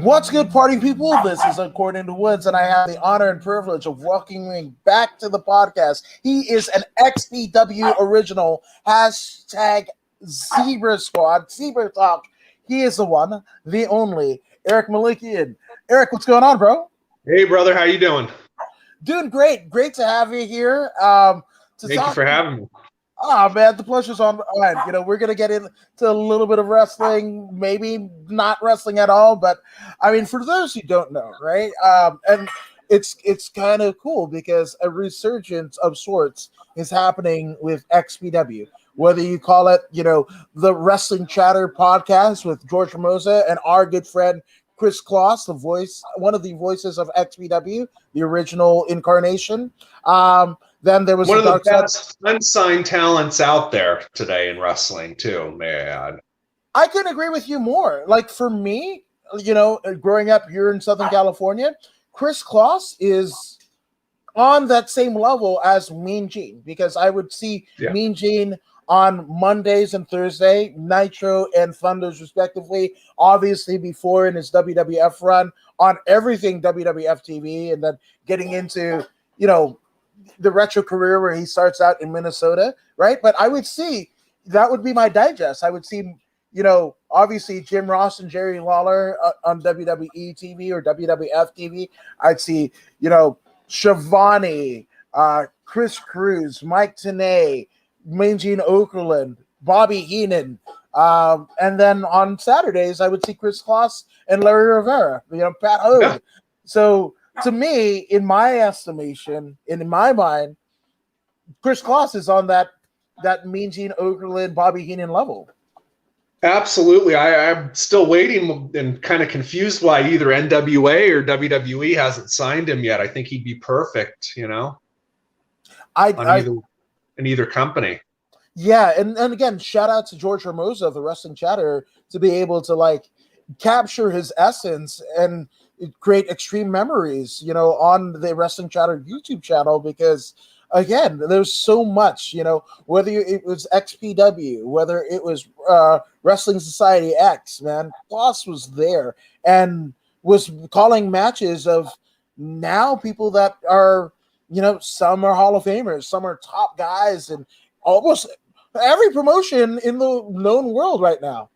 What's good, party people? This is According to Woods, and I have the honor and privilege of welcoming back to the podcast. He is an XPW original, hashtag Zebra Squad, Zebra Talk. He is the one, the only, Eric Melikian. Eric, what's going on, bro? Hey, brother, how you doing? Doing great. Great to have you here. Thank you for having me. Oh, man, the pleasure's on mine. You know, we're going to get into a little bit of wrestling, maybe not wrestling at all, but, I mean, for those who don't know, right, and it's kind of cool because a resurgence of sorts is happening with XPW, whether you call it, you know, the Wrestling Chatter podcast with George Ramosa and our good friend Chris Kloss, one of the voices of XPW, the original incarnation. Then there was one of the best unsigned talents out there today in wrestling, too, may I add. I couldn't agree with you more. Like, for me, you know, growing up here in Southern California, Chris Kloss is on that same level as Mean Gene, because I would see Mean Gene on Mondays and Thursday, Nitro and Thunders respectively, obviously before in his WWF run, on everything WWF TV, and then getting into, you know, the retro career where he starts out in Minnesota, right? But I would see, that would be my digest. I would see, you know, obviously Jim Ross and Jerry Lawler on WWE TV or WWF TV. I'd see, you know, Shivani, Chris Cruz, Mike Tenay, Mean Gene Okerlund, Bobby Heenan. And then on Saturdays, I would see Chris Kloss and Larry Rivera, you know, Pat Hogue. Yeah. So to me, in my estimation, in my mind, Chris Kloss is on that Mean Gene Okerlund, Bobby Heenan level. Absolutely. I'm still waiting and kind of confused why either NWA or WWE hasn't signed him yet. I think he'd be perfect, you know, in either company. Yeah, and again, shout out to George Ramosa of the Wrestling Chatter to be able to like capture his essence and create extreme memories, you know, on the Wrestling Chatter YouTube channel, because again, there's so much, you know, whether it was XPW, whether it was Wrestling Society X, man, Kloss was there and was calling matches of now people that are, you know, some are Hall of Famers, some are top guys, and almost every promotion in the known world right now.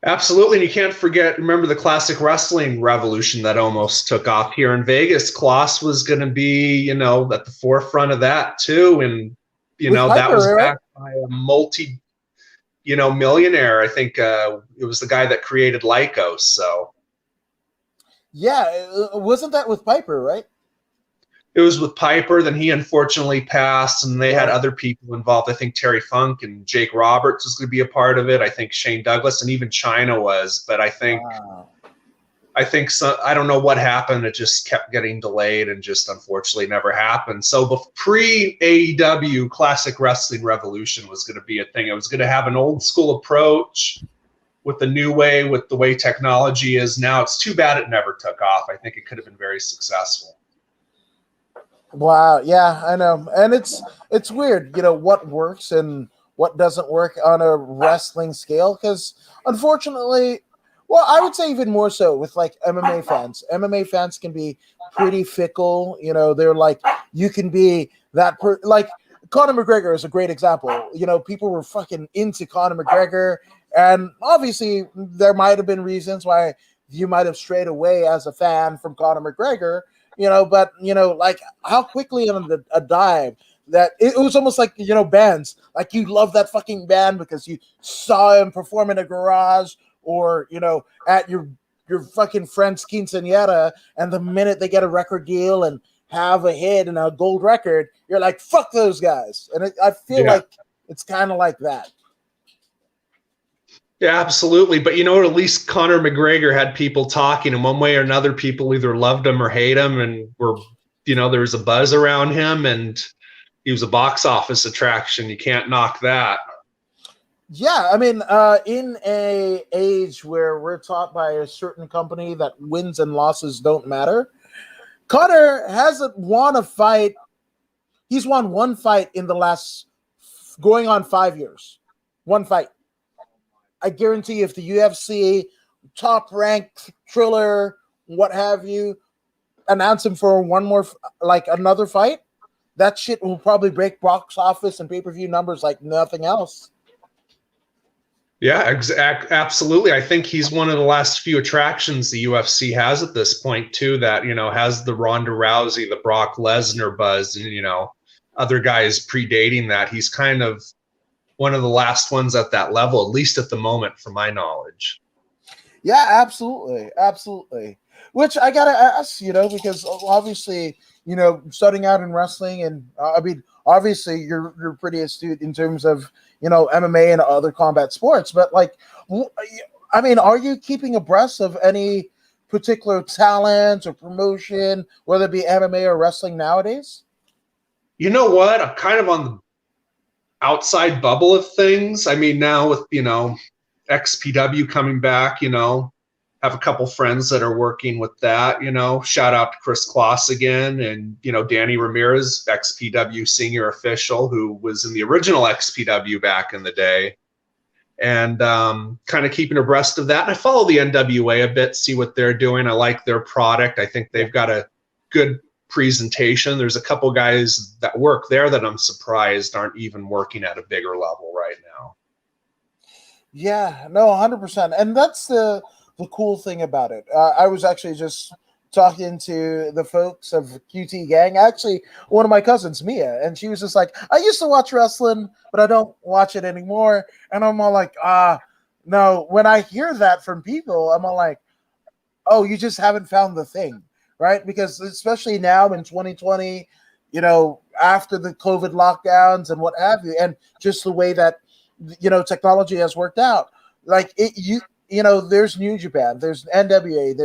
Absolutely, and you can't remember the classic wrestling revolution that almost took off here in Vegas. Kloss was going to be, you know, at the forefront of that too, and you know that was backed by a millionaire. I think it was the guy that created Lycos. So, yeah, wasn't that with Piper, right? It was with Piper. Then he unfortunately passed, and they had other people involved. I think Terry Funk and Jake Roberts was going to be a part of it. I think Shane Douglas and even Chyna was. But I think I don't know what happened. It just kept getting delayed and just unfortunately never happened. So the pre-AEW Classic Wrestling Revolution was going to be a thing. It was going to have an old school approach with the new way, with the way technology is now. It's too bad it never took off. I think it could have been very successful. Wow, yeah, I know. And it's weird, you know, what works and what doesn't work on a wrestling scale, because unfortunately, well, I would say even more so with like MMA fans. MMA fans can be pretty fickle, you know, they're like, you can be like Conor McGregor is a great example. You know, people were fucking into Conor McGregor, and obviously there might have been reasons why you might have strayed away as a fan from Conor McGregor. You know, but, you know, like how quickly on a dive that it was almost like, you know, bands, like you love that fucking band because you saw him perform in a garage or, you know, at your fucking friend's quinceañera, and the minute they get a record deal and have a hit and a gold record, you're like, fuck those guys. And I feel like it's kind of like that. Yeah, absolutely. But, you know, at least Conor McGregor had people talking in one way or another. People either loved him or hate him, and there was a buzz around him, and he was a box office attraction. You can't knock that. Yeah, I mean, in a age where we're taught by a certain company that wins and losses don't matter, Conor hasn't won a fight. He's won one fight in the last going on 5 years. One fight. I guarantee if the UFC top ranked Triller, what have you, announce him for one more, like another fight, that shit will probably break box office and pay per view numbers like nothing else. Yeah, absolutely. I think he's one of the last few attractions the UFC has at this point too. That has the Ronda Rousey, the Brock Lesnar buzz, and other guys predating that. He's kind of one of the last ones at that level, at least at the moment, from my knowledge. Yeah, absolutely, absolutely. Which I gotta ask, because obviously, starting out in wrestling, and I mean, obviously, you're pretty astute in terms of MMA and other combat sports. But like, I mean, are you keeping abreast of any particular talent or promotion, whether it be MMA or wrestling nowadays? You know what? I'm kind of on the outside bubble of things. I mean, now with XPW coming back, have a couple friends that are working with that. Shout out to Chris Kloss again, and Danny Ramirez, XPW senior official, who was in the original XPW back in the day, and kind of keeping abreast of that. And I follow the NWA a bit, see what they're doing. I like their product. I think they've got a good presentation. There's a couple guys that work there that I'm surprised aren't even working at a bigger level right now. Yeah, no, 100%. And that's the cool thing about it. I was actually just talking to the folks of QT Gang. Actually, one of my cousins, Mia, and she was just like, I used to watch wrestling, but I don't watch it anymore. And I'm all like, no. When I hear that from people, I'm all like, oh, you just haven't found the thing, right? Because especially now in 2020, after the COVID lockdowns and what have you, and just the way that technology has worked out, like there's New Japan, there's NWA,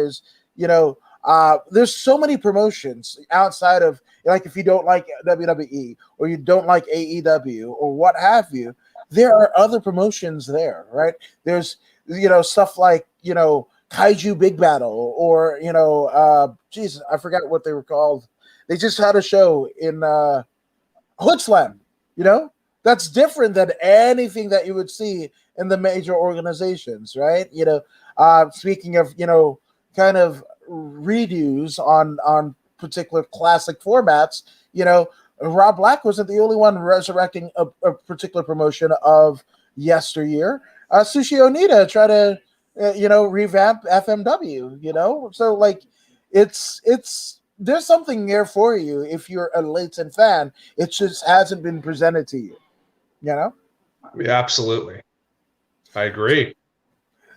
there's so many promotions outside of, like, if you don't like WWE or you don't like AEW or what have you, there are other promotions there, right? There's stuff like Kaiju Big Battle, or Jesus, I forgot what they were called. They just had a show in Hood Slam, that's different than anything that you would see in the major organizations, right? Speaking of kind of redos on particular classic formats, Rob Black wasn't the only one resurrecting a particular promotion of yesteryear. Sushi Onita tried to revamp FMW, so like it's there's something there for you if you're a latent fan. It just hasn't been presented to you. Yeah, absolutely. I agree.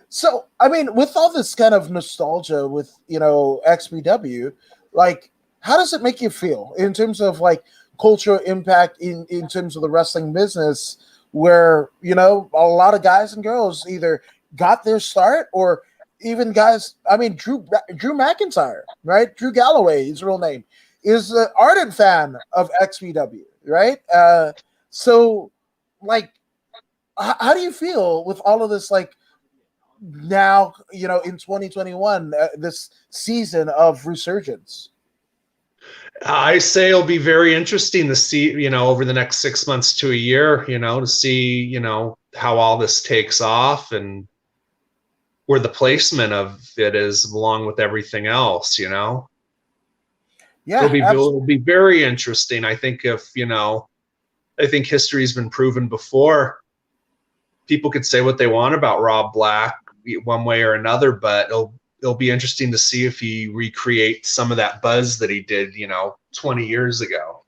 So, I mean, with all this kind of nostalgia with, XPW, like, how does it make you feel in terms of like cultural impact in terms of the wrestling business, where, a lot of guys and girls either got their start, or even guys, I mean, Drew McIntyre, right? Drew Galloway, his real name, is an ardent fan of XPW, right? So, like, how do you feel with all of this, like, now, in 2021, this season of resurgence? I say it'll be very interesting to see, over the next 6 months to a year, to see, how all this takes off and where the placement of it is along with everything else, Yeah, it'll be very interesting. I think I think history's been proven before. People could say what they want about Rob Black one way or another, but it'll be interesting to see if he recreates some of that buzz that he did, 20 years ago.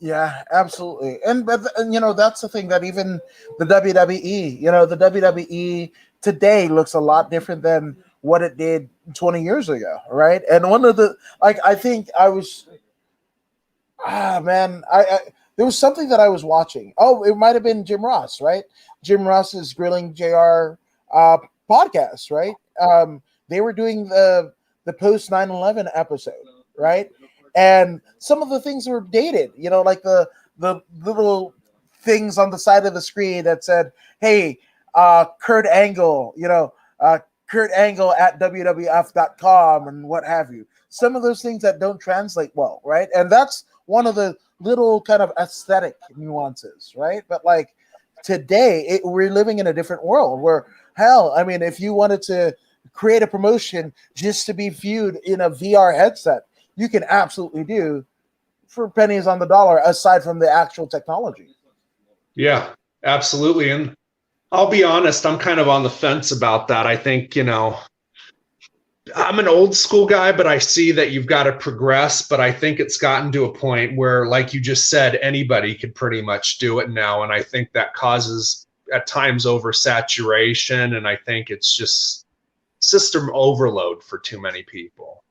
Yeah, absolutely. And that's the thing, that even the WWE, the WWE today looks a lot different than what it did 20 years ago, right? And one of the, like, I think I was, man, I there was something that I was watching. Oh, it might have been Jim Ross, right? Jim Ross's Grilling JR podcast, right? They were doing the post 9/11 episode, right? And some of the things were dated, like the little things on the side of the screen that said, "Hey, Kurt Angle, Kurt Angle at WWF.com," and what have you. Some of those things that don't translate well, right? And that's one of the little kind of aesthetic nuances, right? But like, today we're living in a different world where, hell, I mean, if you wanted to create a promotion just to be viewed in a VR headset, you can absolutely do for pennies on the dollar, aside from the actual technology. Yeah, absolutely. And I'll be honest, I'm kind of on the fence about that. I think, I'm an old school guy, but I see that you've got to progress. But I think it's gotten to a point where, like you just said, anybody could pretty much do it now. And I think that causes at times oversaturation. And I think it's just system overload for too many people.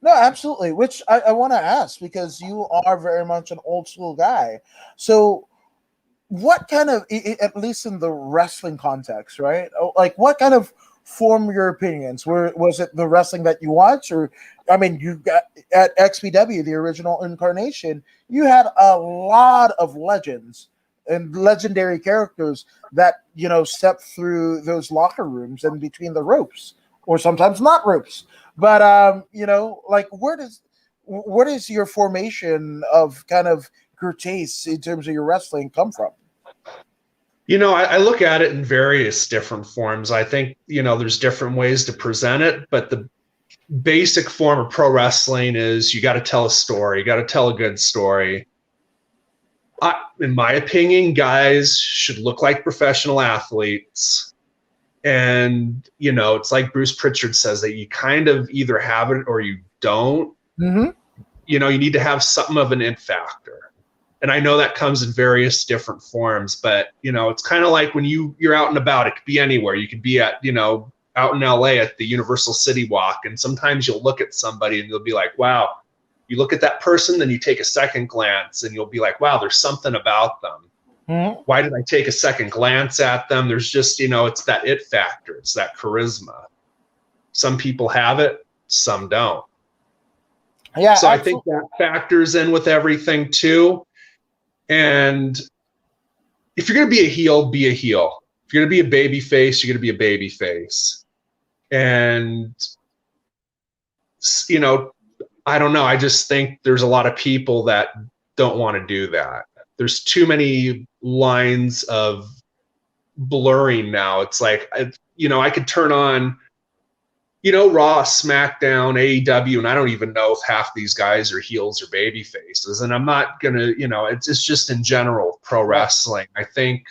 No, absolutely. Which I want to ask, because you are very much an old school guy. So, what kind of, at least in the wrestling context, right? Like, what kind of form your opinions? Was it the wrestling that you watched, or I mean, you got at XPW, the original incarnation, you had a lot of legends and legendary characters that stepped through those locker rooms and between the ropes, or sometimes not ropes. But like, what is your formation of kind of your taste in terms of your wrestling come from? I look at it in various different forms. I think, there's different ways to present it, but the basic form of pro wrestling is you got to tell a story, you got to tell a good story. In my opinion, guys should look like professional athletes. And, it's like Bruce Pritchard says, that you kind of either have it or you don't. Mm-hmm. You need to have something of an it factor. And I know that comes in various different forms, but, it's kind of like when you're out and about. It could be anywhere. You could be at, out in LA at the Universal City Walk. And sometimes you'll look at somebody and you'll be like, wow. You look at that person, then you take a second glance and you'll be like, wow, there's something about them. Mm-hmm. Why did I take a second glance at them? There's just, it's that it factor. It's that charisma. Some people have it, some don't. Yeah. So I think that factors in with everything too. And if you're going to be a heel, be a heel. If you're going to be a baby face, you're going to be a baby face. And, I don't know. I just think there's a lot of people that don't want to do that. There's too many lines of blurring now. It's like, I could turn on, Raw, SmackDown, AEW, and I don't even know if half these guys are heels or baby faces. And I'm not going to, it's just in general pro wrestling. I think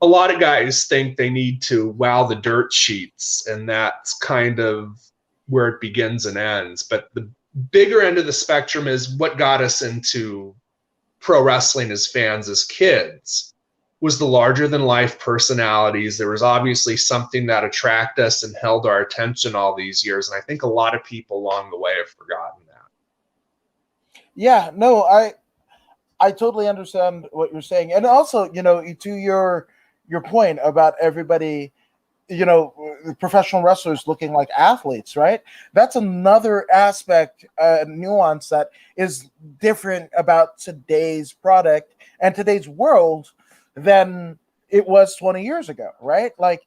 a lot of guys think they need to wow the dirt sheets, and that's kind of where it begins and ends. But the bigger end of the spectrum is what got us into pro wrestling as fans, as kids, was the larger than life personalities. There was obviously something that attracted us and held our attention all these years. And I think a lot of people along the way have forgotten that. Yeah, no, I totally understand what you're saying. And also, to your point about everybody, professional wrestlers looking like athletes, right? That's another aspect, nuance that is different about today's product and today's world than it was 20 years ago, right? Like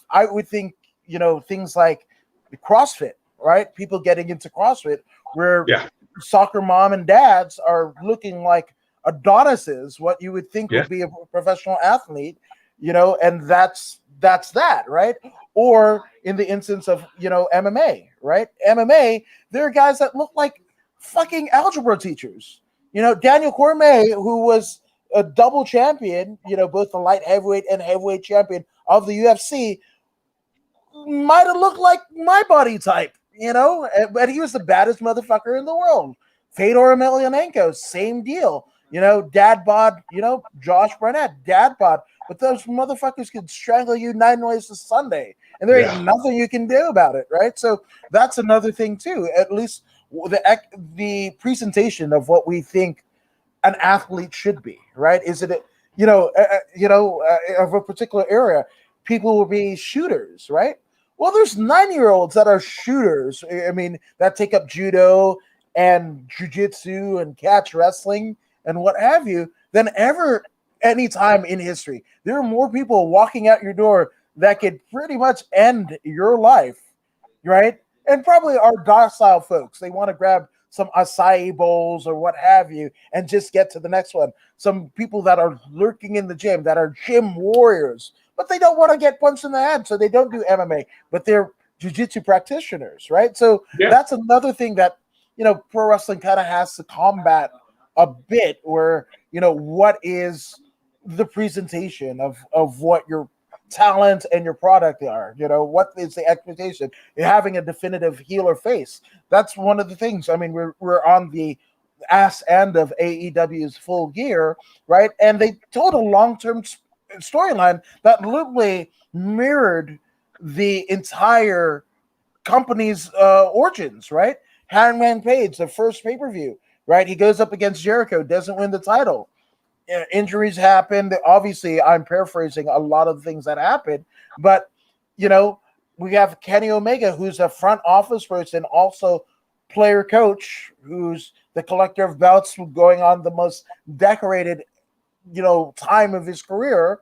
I would think, things like CrossFit, right? People getting into CrossFit where soccer mom and dads are looking like Adonises, what you would think would be a professional athlete, and that's that, right? Or in the instance of, MMA, right? MMA, there are guys that look like fucking algebra teachers. Daniel Cormier, who was a double champion, both the light heavyweight and heavyweight champion of the UFC, might have looked like my body type, but he was the baddest motherfucker in the world. Fedor Emelianenko, same deal. Dad bod, Josh Barnett, dad bod. But those motherfuckers could strangle you 9 ways to Sunday, and there ain't nothing you can do about it, right? So that's another thing too. At least the presentation of what we think an athlete should be, right? Is it, of a particular area, people will be shooters, right? Well, there's 9-year-olds that are shooters. I mean, that take up judo and jiu-jitsu and catch wrestling and what have you than ever any time in history. There are more people walking out your door that could pretty much end your life, right? And probably are docile folks. They want to grab some acai bowls or what have you, and just get to the next one. Some people that are lurking in the gym, that are gym warriors, but they don't want to get punched in the head, so they don't do MMA, but they're jiu-jitsu practitioners, right? So Yeah. that's another thing that, pro wrestling kind of has to combat a bit, where, what is the presentation of what your talent and your product are, what is the expectation? You're having a definitive heel or face. That's one of the things. I mean, we're on the ass end of AEW's Full Gear, right? And they told a long-term storyline that literally mirrored the entire company's origins, right? Hangman Page, the first pay-per-view, right? He goes up against Jericho, doesn't win the title. Injuries happened. Obviously, I'm paraphrasing a lot of the things that happened, but we have Kenny Omega, who's a front office person, also player coach, who's the collector of belts, going on the most decorated, time of his career,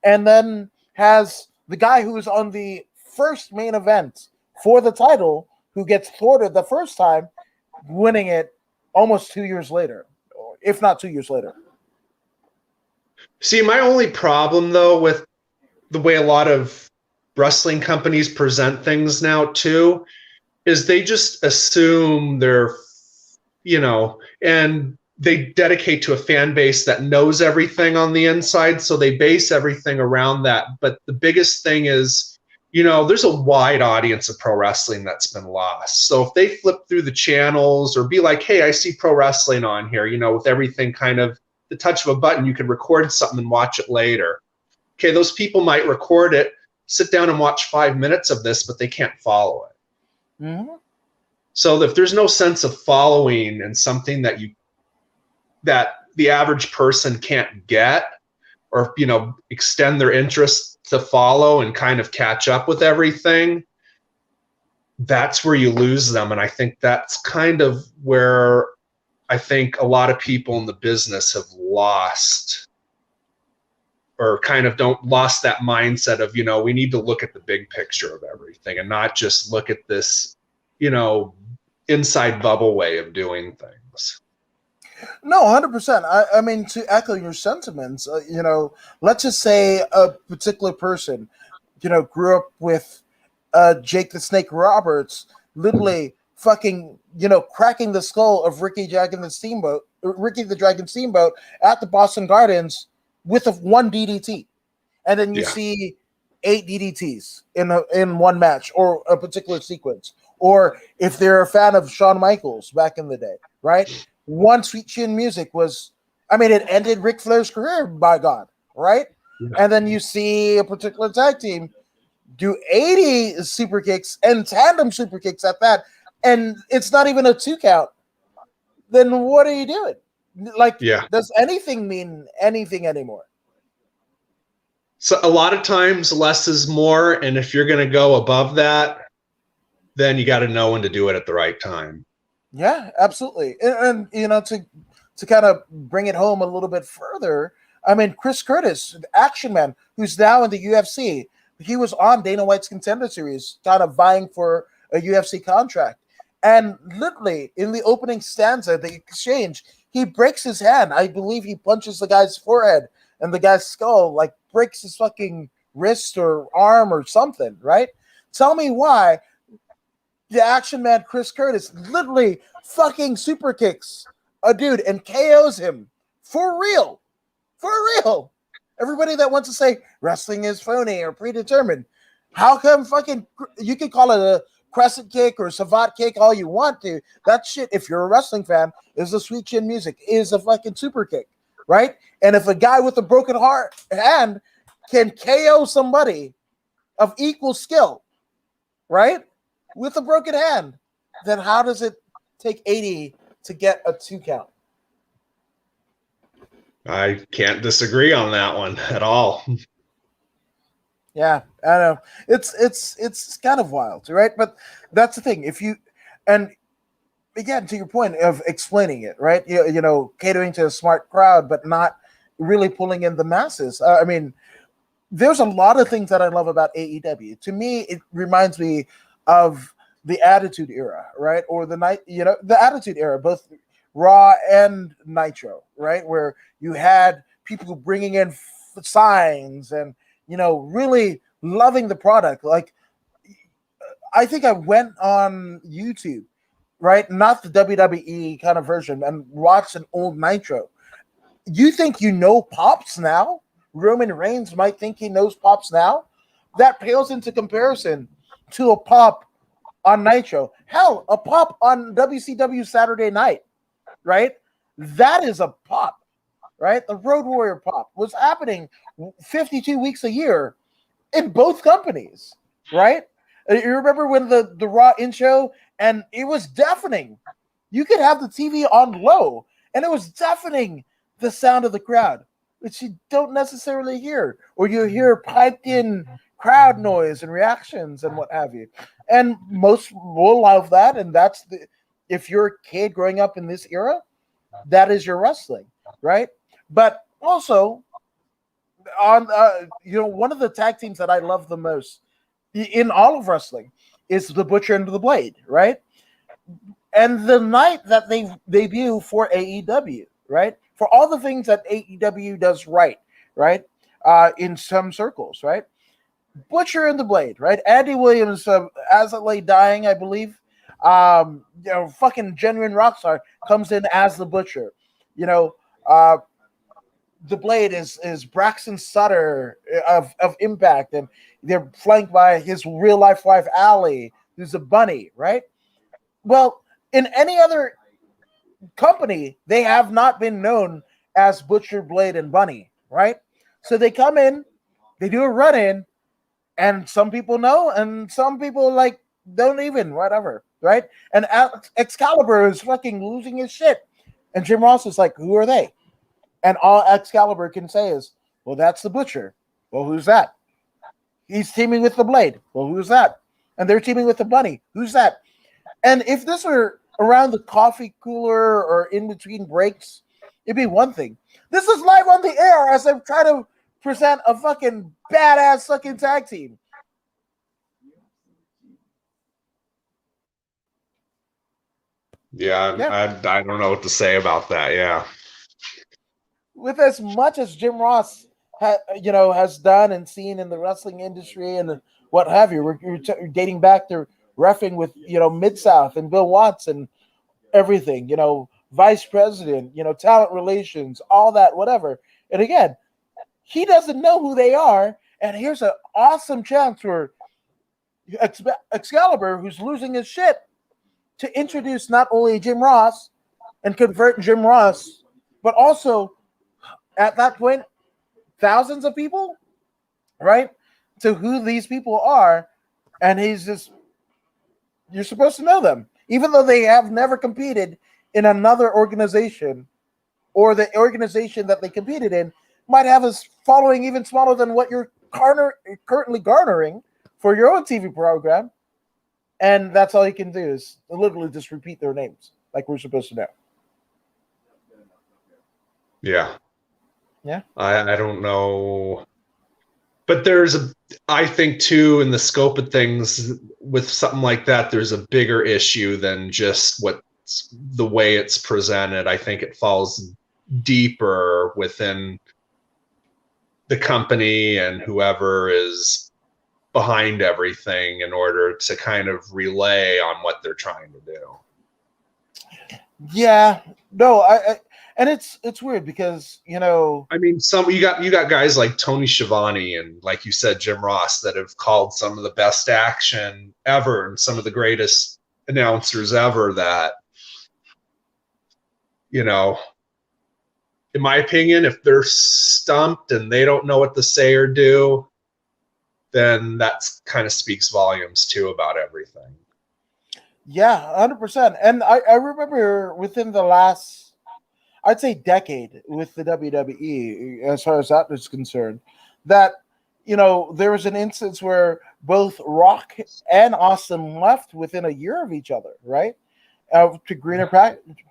and then has the guy who was on the first main event for the title, who gets thwarted the first time, winning it almost 2 years later, if not 2 years later. See, my only problem, though, with the way a lot of wrestling companies present things now, too, is they just assume they're, and they dedicate to a fan base that knows everything on the inside, so they base everything around that. But the biggest thing is, there's a wide audience of pro wrestling that's been lost. So if they flip through the channels or be like, hey, I see pro wrestling on here, with everything kind of the touch of a button, you can record something and watch it later. Okay, those people might record it, sit down and watch 5 minutes of this, but they can't follow it. Mm-hmm. So if there's no sense of following and something that the average person can't get, or extend their interest to follow and kind of catch up with everything, that's where you lose them. And I think that's kind of where I think a lot of people in the business have lost, or kind of lost that mindset of, we need to look at the big picture of everything and not just look at this, inside bubble way of doing things. No, 100%. I mean, to echo your sentiments, let's just say a particular person, grew up with Jake the Snake Roberts, literally fucking, cracking the skull of Ricky the Dragon Steamboat at the Boston Gardens with one DDT. And then you see 8 DDTs in one match or a particular sequence. Or if they're a fan of Shawn Michaels back in the day, right? One Sweet Chin Music it ended Ric Flair's career, by God, right? Yeah. And then you see a particular tag team do 80 super kicks and tandem super kicks at that, and it's not even a 2 count. Then what are you doing? Does anything mean anything anymore? So a lot of times less is more, and if you're going to go above that, then you got to know when to do it at the right time. Yeah, absolutely. And to kind of bring it home a little bit further, I mean, Chris Curtis, the Action Man, who's now in the UFC, he was on Dana White's Contender Series, kind of vying for a UFC contract. And literally, in the opening stanza, the exchange, he breaks his hand. I believe he punches the guy's forehead, and the guy's skull, breaks his fucking wrist or arm or something, right? Tell me why the Action Man Chris Curtis literally fucking super kicks a dude and KOs him for real. For real. Everybody that wants to say wrestling is phony or predetermined, how come you can call it a crescent kick or savate kick all you want to. That shit, if you're a wrestling fan, is a Sweet Chin Music, is a fucking super kick, right? And if a guy with a broken hand can KO somebody of equal skill, right, with a broken hand, then how does it take 80 to get a 2 count? I can't disagree on that one at all. Yeah, I know. It's kind of wild, right? But that's the thing. And again, to your point of explaining it, right? You know, catering to a smart crowd, but not really pulling in the masses. I mean, there's a lot of things that I love about AEW. To me, it reminds me of the Attitude Era, right? Or the Attitude Era, both Raw and Nitro, right? Where you had people bringing in signs and really loving the product. Like, I think I went on YouTube, right? Not the WWE kind of version, and watched an old Nitro. You think Pops now? Roman Reigns might think he knows Pops now. That pales into comparison to a pop on Nitro. Hell, a pop on WCW Saturday Night, right? That is a pop, right? The Road Warrior pop was happening 52 weeks a year in both companies, right? You remember when the Raw intro, and it was deafening. You could have the TV on low, and it was deafening the sound of the crowd, which you don't necessarily hear, or you hear piped in crowd noise and reactions and what have you. And most will love that, and if you're a kid growing up in this era, that is your wrestling, right? But also, on one of the tag teams that I love the most in all of wrestling is the Butcher and the Blade, right? And the night that they debut for AEW, right? For all the things that AEW does right, in some circles, right? Butcher and the Blade, right? Andy Williams, as it lay dying, I believe. Fucking genuine rockstar comes in as the Butcher. The Blade is Braxton Sutter of Impact, and they're flanked by his real life wife Allie, who's a bunny, right? Well, in any other company, they have not been known as Butcher, Blade, and Bunny, right? So they come in, they do a run in, and some people know, and some people don't even, whatever, right? And Excalibur is fucking losing his shit, and Jim Ross is like, "Who are they?" And all Excalibur can say is, "Well, that's the Butcher." "Well, who's that?" "He's teaming with the Blade." "Well, who's that?" "And they're teaming with the Bunny." "Who's that?" And if this were around the coffee cooler or in between breaks, it'd be one thing. This is live on the air as I'm trying to present a fucking badass fucking tag team. Yeah. I don't know what to say about that. Yeah. With as much as Jim Ross has done and seen in the wrestling industry and what have you, we're dating back to reffing with Mid-South and Bill Watts and everything, vice president, talent relations, all that, whatever. And again, he doesn't know who they are, and here's an awesome chance for Excalibur, who's losing his shit, to introduce not only Jim Ross and convert Jim Ross, but also at that point, thousands of people, right, to who these people are. And you're supposed to know them, even though they have never competed in another organization, or the organization that they competed in might have a following even smaller than what you're currently garnering for your own TV program. And that's all you can do is literally just repeat their names like we're supposed to know. Yeah. Yeah. I don't know. But I think too, in the scope of things with something like that, there's a bigger issue than just the way it's presented. I think it falls deeper within the company and whoever is behind everything in order to kind of relay on what they're trying to do. Yeah, no, and it's weird because I mean, you got guys like Tony Schiavone and, like you said, Jim Ross, that have called some of the best action ever and some of the greatest announcers ever. That, in my opinion, if they're stumped and they don't know what to say or do, then that kind of speaks volumes too about everything. Yeah, 100%. And I remember within the last, I'd say, decade with the WWE, as far as that is concerned, that there was an instance where both Rock and Austin left within a year of each other, right? To greener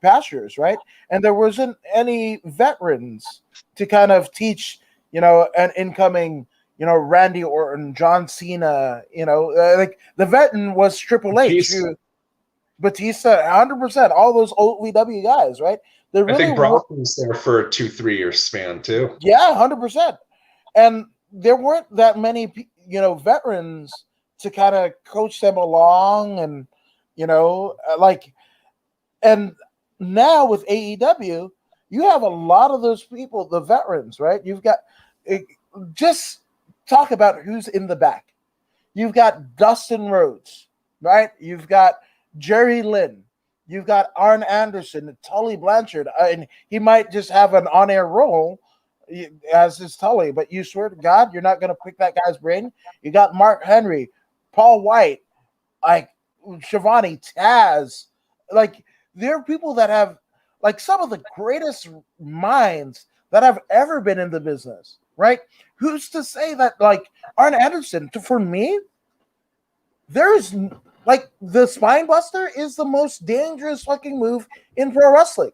pastures, right? And there wasn't any veterans to kind of teach, an incoming, Randy Orton, John Cena, like the veteran was Triple H, Batista, 100%, all those old VW guys, right? They I really think Brock was there for a 2-3 year span too. Yeah, 100%. And there weren't that many, veterans to kind of coach them along, and and now with AEW, you have a lot of those people, the veterans, right? You've got just talk about who's in the back. You've got Dustin Rhodes, right? You've got Jerry Lynn. You've got Arn Anderson, Tully Blanchard, and he might just have an on-air role as his Tully, but you swear to God, you're not going to pick that guy's brain. You got Mark Henry, Paul White, like Shivani, Taz. Like, there are people that have, like, some of the greatest minds that have ever been in the business, right? Who's to say that, like, Arn Anderson, for me, there's, like, the spine buster is the most dangerous fucking move in pro wrestling.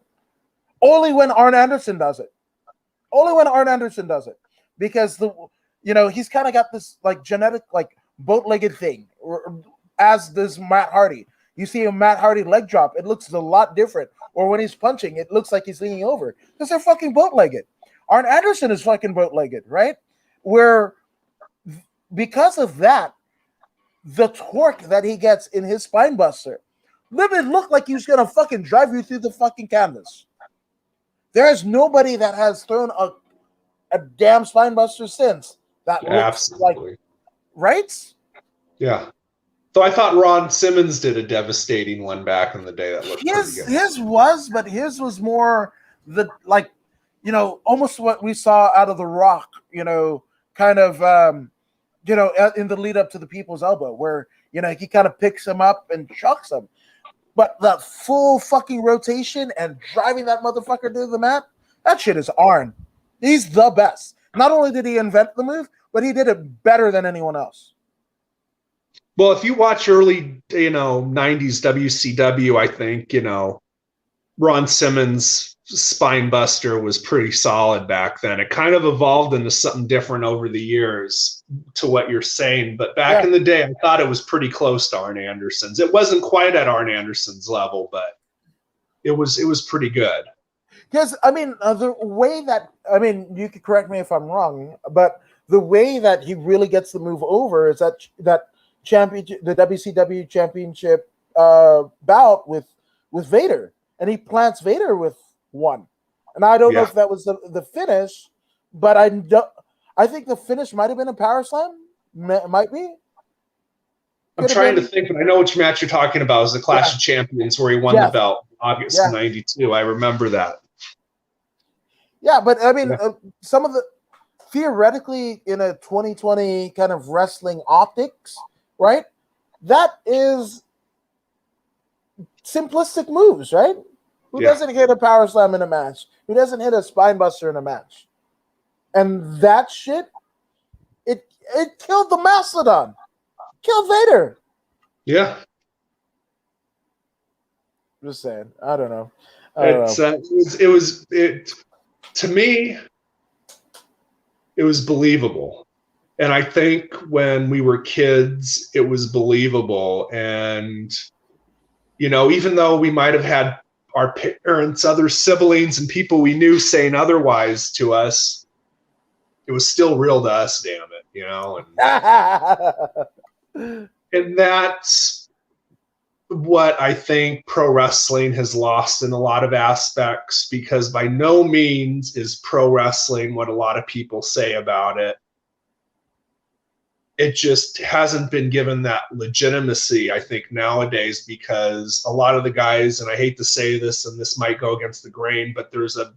Only when Arn Anderson does it. Only when Arn Anderson does it. Because, he's kind of got this, like, genetic, like, boat-legged thing, as does Matt Hardy. You see a Matt Hardy leg drop, it looks a lot different. Or when he's punching, it looks like he's leaning over. Because they're fucking boat-legged. Arn Anderson is fucking boat-legged, right? Where, because of that, the torque that he gets in his spine buster literally looked like he was going to fucking drive you through the fucking canvas. There is nobody that has thrown a damn spine buster since that looks absolutely like, right? Yeah. So I thought Ron Simmons did a devastating one back in the day that looked pretty good. His was more almost what we saw out of The Rock, kind of, in the lead up to the People's Elbow, where, he kind of picks him up and chucks him. But that full fucking rotation and driving that motherfucker to the mat, that shit is Arn. He's the best. Not only did he invent the move, but he did it better than anyone else. Well, if you watch early, 90s WCW, I think, Ron Simmons' spine buster was pretty solid back then. It kind of evolved into something different over the years to what you're saying. But back in the day, I thought it was pretty close to Arn Anderson's. It wasn't quite at Arn Anderson's level, but it was pretty good. Because, the way that, you could correct me if I'm wrong, but the way that he really gets the move over is that championship, the WCW championship bout with Vader, and he plants Vader with one. And I don't know if that was the finish, but I think the finish might have been a power slam. Might be. I'm trying to think, but I know which match you're talking about. It was the Clash of Champions where he won the belt, August '92. I remember that. Yeah, but some of the theoretically in a 2020 kind of wrestling optics, right? That is simplistic moves, right? Who doesn't hit a power slam in a match? Who doesn't hit a spine buster in a match? And that shit, it killed the Mastodon. Killed Vader. Yeah. Just saying. I don't know. To me, it was believable. And I think when we were kids, it was believable. And, even though we might have had our parents, other siblings, and people we knew saying otherwise to us, it was still real to us, damn it, and that's what I think pro wrestling has lost in a lot of aspects, because by no means is pro wrestling what a lot of people say about it. It just hasn't been given that legitimacy, I think, nowadays, because a lot of the guys, and I hate to say this, and this might go against the grain, but there's an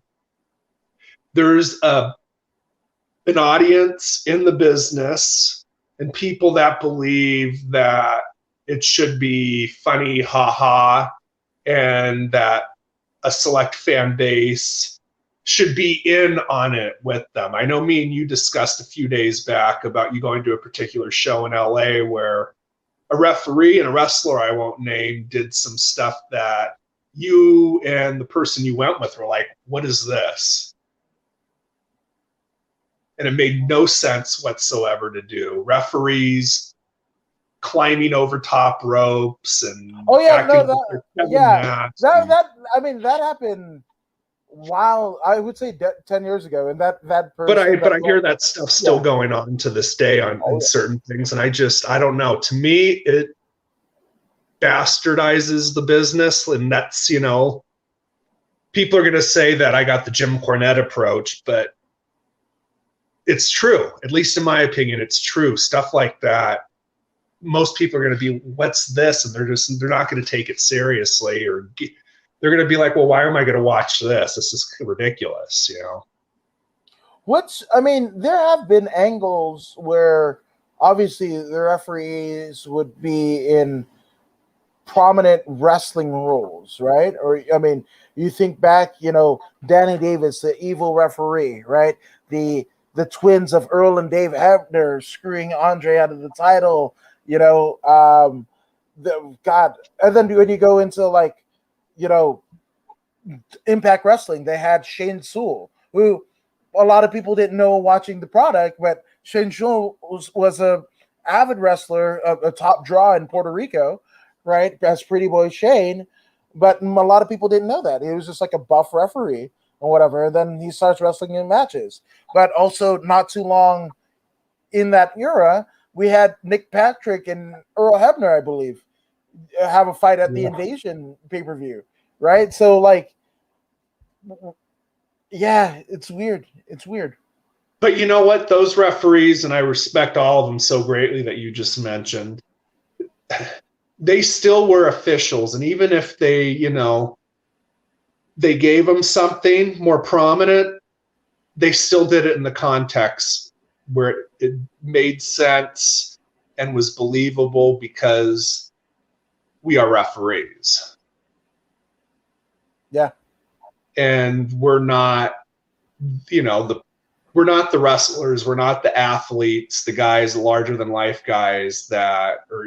audience in the business and people that believe that it should be funny, haha, and that a select fan base should be in on it with them. I know me and you discussed a few days back about you going to a particular show in LA where a referee and a wrestler I won't name did some stuff that you and the person you went with were like, what is this? and it made no sense whatsoever to do. Referees climbing over top ropes and Oh yeah, acting no, like they're Kevin yeah, Nash. that I mean that happened. Wow, I would say 10 years ago, and that But person that I hear that stuff still yeah, going on to this day on oh in certain things, and I don't know. To me, it bastardizes the business, and that's, people are going to say that I got the Jim Cornette approach, but it's true. At least in my opinion, it's true. Stuff like that, most people are going to be, what's this? And they're not going to take it seriously, or they're going to be like, well, why am I going to watch this? This is ridiculous, Which, I mean, there have been angles where obviously the referees would be in prominent wrestling roles, right? Or, I mean, you think back, Danny Davis, the evil referee, right? The twins of Earl and Dave Hebner screwing Andre out of the title, God. And then when you go into like, you know, Impact Wrestling, they had Shane Sewell, who a lot of people didn't know watching the product, but Shane Sewell was a avid wrestler, a top draw in Puerto Rico, right? As Pretty Boy Shane, but a lot of people didn't know that. He was just like a buff referee or whatever. And then he starts wrestling in matches. But also, not too long in that era, we had Nick Patrick and Earl Hebner, I believe, have a fight at the Invasion pay-per-view, right? So, like, yeah, it's weird. It's weird. But you know what? Those referees, and I respect all of them so greatly that you just mentioned, they still were officials. And even if they gave them something more prominent, they still did it in the context where it made sense and was believable, because we are referees. Yeah. And we're not, we're not the wrestlers, we're not the athletes, the guys, larger than life guys that are,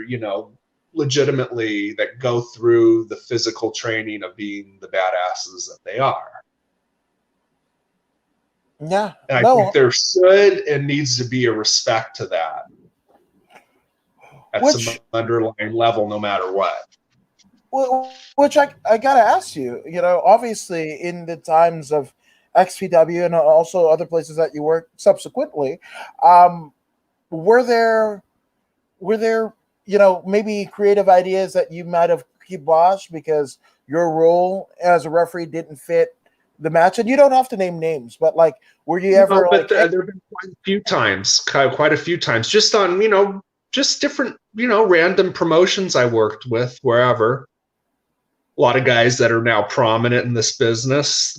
legitimately that go through the physical training of being the badasses that they are. Yeah. And I think there should and needs to be a respect to that at some underlying level, no matter what. Which I gotta ask you, obviously in the times of XPW and also other places that you worked subsequently, were there maybe creative ideas that you might have kiboshed because your role as a referee didn't fit the match? And you don't have to name names, but like, were you ever there have been quite a few times, just on, just different, random promotions I worked with wherever. A lot of guys that are now prominent in this business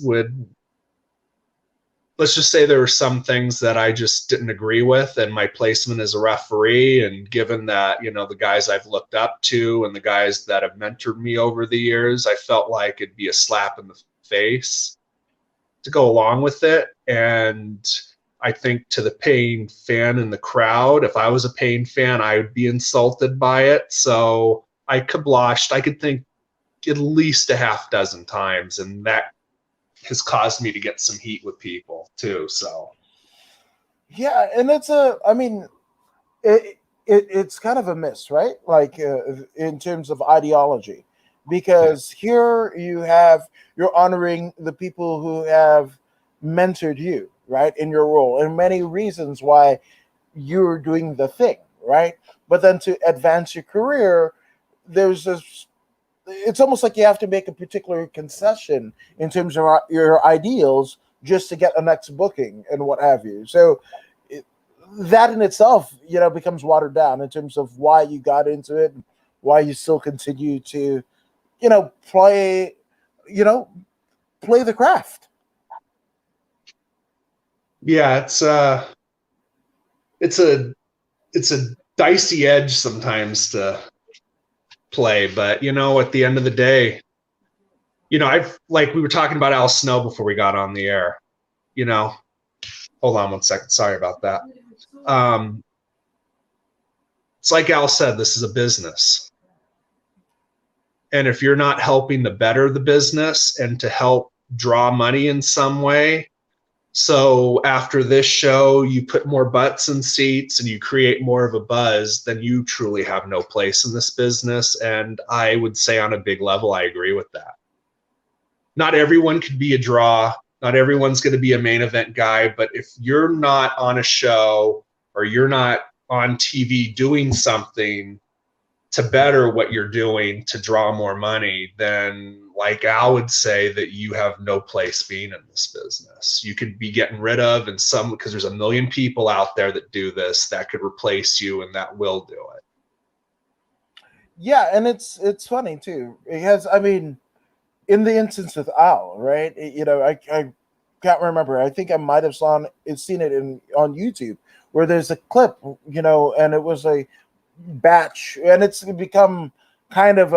let's just say there were some things that I just didn't agree with, and my placement as a referee, and given that, the guys I've looked up to and the guys that have mentored me over the years, I felt like it'd be a slap in the face to go along with it. And I think to the paying fan in the crowd, if I was a paying fan, I would be insulted by it. So I kibloshed, I could think at least a half dozen times, and that has caused me to get some heat with people too. So yeah, and it's kind of a miss, right? Like in terms of ideology, because here you're honoring the people who have mentored you, right, in your role, and many reasons why you're doing the thing, right? But then to advance your career, it's almost like you have to make a particular concession in terms of your ideals just to get a next booking and what have you. So that in itself, becomes watered down in terms of why you got into it, and why you still continue to, play the craft. Yeah, it's a dicey edge sometimes to play, but at the end of the day, I've, like, we were talking about Al Snow before we got on the air. Hold on 1 second, sorry about that. It's like Al said, this is a business, and if you're not helping to better the business and to help draw money in some way, So after this show, you put more butts in seats and you create more of a buzz, then you truly have no place in this business. And I would say on a big level, I agree with that. Not everyone could be a draw. Not everyone's going to be a main event guy. But if you're not on a show or you're not on TV doing something to better what you're doing to draw more money, then like Al would say that you have no place being in this business. You could be getting rid of and some, because there's a million people out there that do this that could replace you and that will do it. Yeah, and it's funny too, because I mean, in the instance with Al, right? I can't remember. I think I might have seen it on YouTube where there's a clip, and it was a batch, and it's become kind of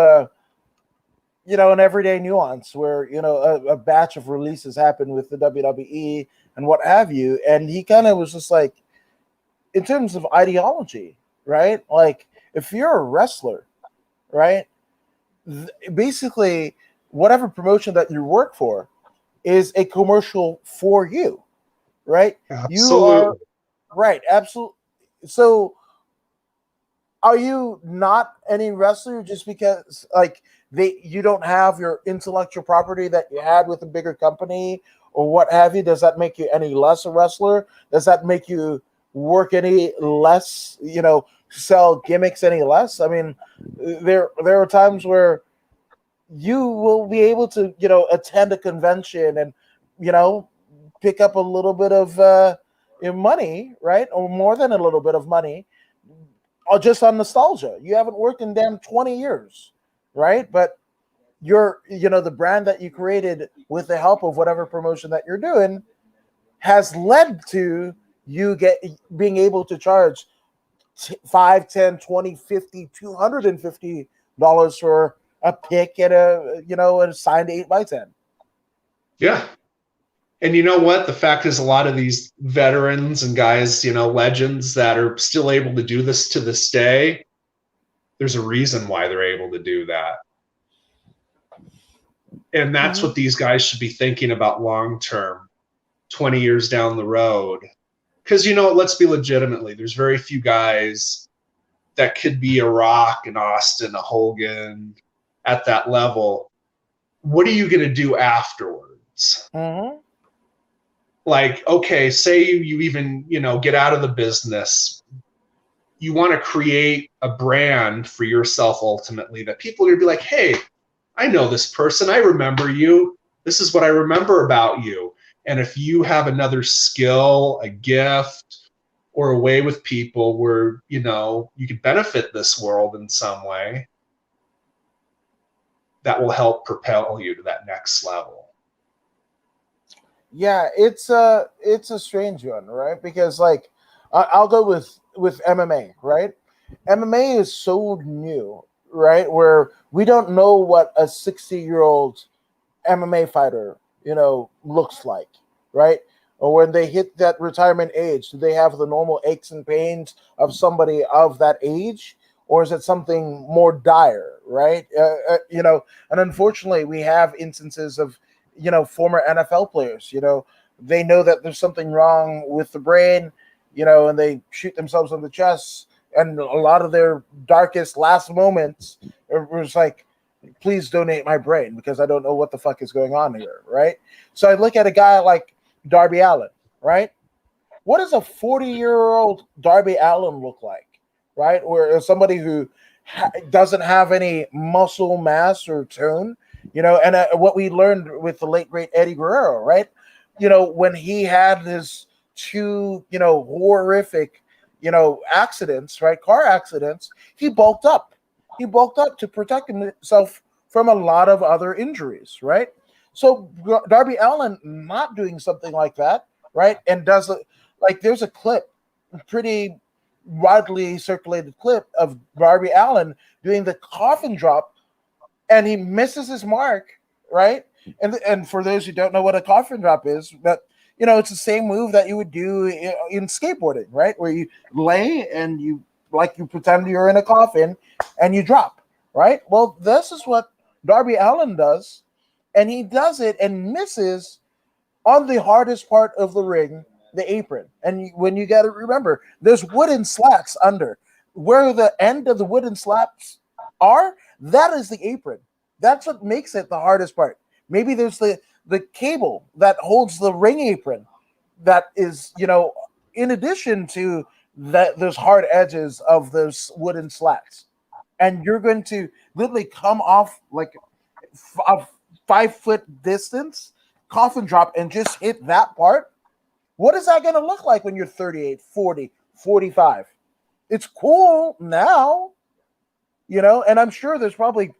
an everyday nuance where a batch of releases happen with the WWE and what have you, and he kind of was just like, in terms of ideology, right? Like, if you're a wrestler, right, basically whatever promotion that you work for is a commercial for you, right? You are Absolutely. right, absolutely. So are you not any wrestler just because like you don't have your intellectual property that you had with a bigger company or what have you? Does that make you any less a wrestler? Does that make you work any less, sell gimmicks any less? I mean, there are times where you will be able to, attend a convention and, pick up a little bit of money, right? Or more than a little bit of money, or just on nostalgia. You haven't worked in damn 20 years, right? But the brand that you created with the help of whatever promotion that you're doing has led to you being able to charge 5, 10, 20, 50, $250 for a pick and a signed 8x10. Yeah. And you know what? The fact is, a lot of these veterans and guys, legends that are still able to do this to this day, there's a reason why they're able to do that. And that's what these guys should be thinking about long term, 20 years down the road. Because, let's be legitimately, there's very few guys that could be a Rock, an Austin, a Hogan at that level. What are you going to do afterwards? Mm-hmm. Like, okay, say you even, get out of the business. You want to create a brand for yourself ultimately that people are going to be like, hey, I know this person. I remember you. This is what I remember about you. And if you have another skill, a gift, or a way with people where, you could benefit this world in some way, that will help propel you to that next level. Yeah, it's a strange one, right? Because like I'll go with MMA, right? MMA is so new, right? Where we don't know what a 60-year-old MMA fighter, looks like, right? Or when they hit that retirement age, do they have the normal aches and pains of somebody of that age, or is it something more dire, right? And unfortunately, we have instances of former NFL players. They know that there's something wrong with the brain, and they shoot themselves in the chest. And a lot of their darkest last moments was like, please donate my brain because I don't know what the fuck is going on here, right? So I look at a guy like Darby Allin, right? What does a 40-year-old Darby Allin look like, right? Or somebody who doesn't have any muscle mass or tone, and what we learned with the late, great Eddie Guerrero, right? When he had his two, horrific, accidents, right? Car accidents, he bulked up. He bulked up to protect himself from a lot of other injuries, right? So Darby Allin not doing something like that, right? And there's a clip, pretty widely circulated clip of Darby Allin doing the coffin drop, and he misses his mark, right? And for those who don't know what a coffin drop is, but it's the same move that you would do in skateboarding, right? Where you lay and you pretend you're in a coffin and you drop, right? Well, this is what Darby Allin does, and he does it and misses on the hardest part of the ring, the apron. And when you got to remember, there's wooden slats under where the end of the wooden slats are. That is the apron. That's what makes it the hardest part. Maybe there's the cable that holds the ring apron. That is, in addition to that, those hard edges of those wooden slats, and you're going to literally come off like a 5 foot distance, coffin drop, and just hit that part. What is that going to look like when you're 38, 40, 45? It's cool now, and I'm sure there's probably,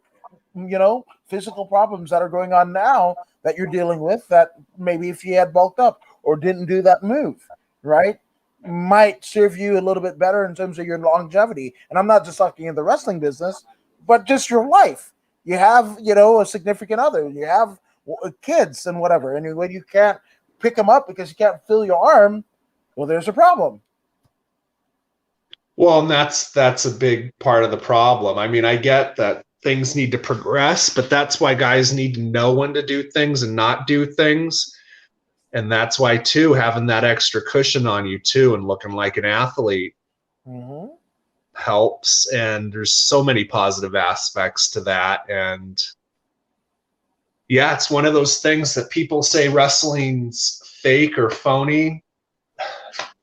physical problems that are going on now that you're dealing with that maybe if you had bulked up or didn't do that move, right, might serve you a little bit better in terms of your longevity. And I'm not just talking in the wrestling business, but just your life. You have, a significant other, you have kids and whatever, and when you can't pick them up because you can't feel your arm, well, there's a problem. Well, and that's a big part of the problem. I mean, I get that things need to progress, but that's why guys need to know when to do things and not do things. And that's why, too, having that extra cushion on you, too, and looking like an athlete helps. And there's so many positive aspects to that. And yeah, it's one of those things that people say wrestling's fake or phony.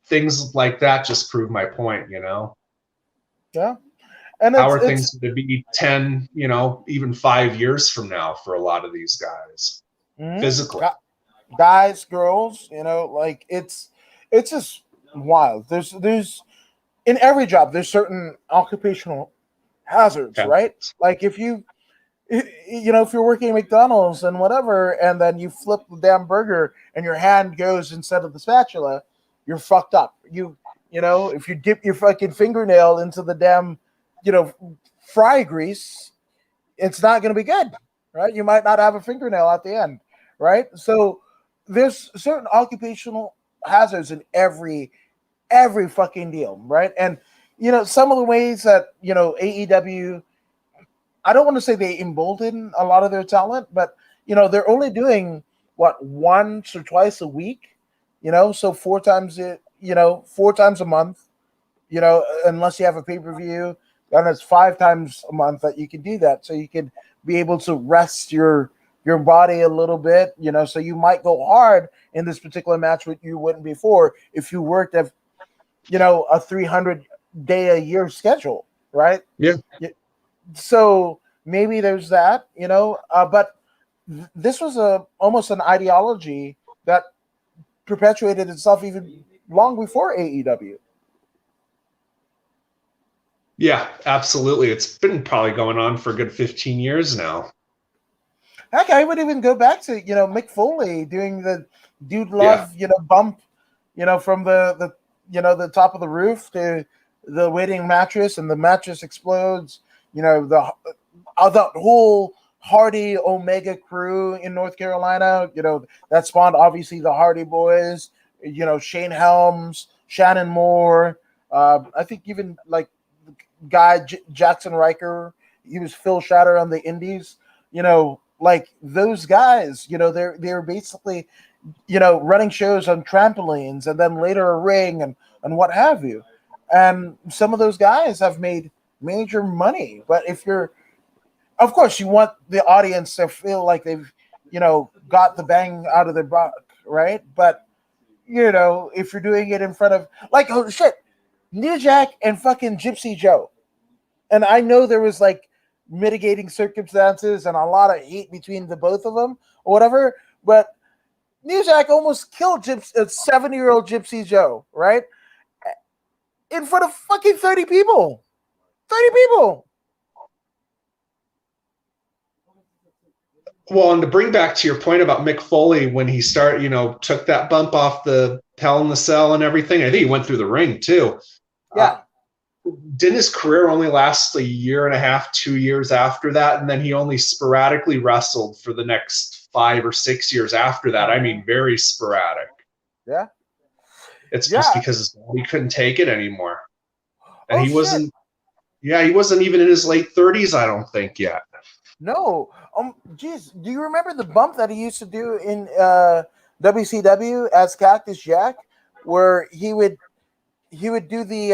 Things like that just prove my point, Yeah. And how are things going to be 10, even 5 years from now for a lot of these guys physically? Guys, girls, like it's just wild. There's in every job, there's certain occupational hazards, right? Like if you're working at McDonald's and whatever, and then you flip the damn burger and your hand goes instead of the spatula, you're fucked up. If you dip your fucking fingernail into the damn, fry grease, it's not going to be good, right? You might not have a fingernail at the end, right? So there's certain occupational hazards in every fucking deal, right? And some of the ways that AEW, I don't want to say they embolden a lot of their talent, but they're only doing what, once or twice a week, so 4 times a month, unless you have a pay-per-view, and it's 5 times a month that you can do that, so you can be able to rest your body a little bit, so you might go hard in this particular match, what you wouldn't before if you worked at a 300 day a year schedule, right? Yeah. So maybe there's that, but this was almost an ideology that perpetuated itself even long before AEW. Yeah, absolutely. It's been probably going on for a good 15 years now. Heck, I would even go back to, Mick Foley doing the Dude Love, bump, from the top of the roof to the waiting mattress, and the mattress explodes. The whole Hardy Omega crew in North Carolina, that spawned obviously the Hardy Boys, Shane Helms, Shannon Moore. I think even like the guy Jackson Riker, he was Phil Shatter on the Indies. Like those guys, they're basically, running shows on trampolines and then later a ring and what have you. And some of those guys have made major money. But of course, you want the audience to feel like they've, got the bang out of their buck, right? But, if you're doing it in front of, like, oh shit, New Jack and fucking Gypsy Joe. And I know there was like mitigating circumstances and a lot of hate between the both of them or whatever, but New Jack almost killed 70-year-old Gypsy Joe, right? In front of fucking 30 people. 30 people. Well, and to bring back to your point about Mick Foley, when he took that bump off the Hell in the Cell and everything, I think he went through the ring too. Yeah. Didn't his career only last a year and a half, 2 years after that? And then he only sporadically wrestled for the next 5 or 6 years after that. I mean, very sporadic. Yeah. It's just because his body couldn't take it anymore. And he wasn't even in his late 30s, I don't think, yet. No. Geez, do you remember the bump that he used to do in WCW as Cactus Jack, where he would do the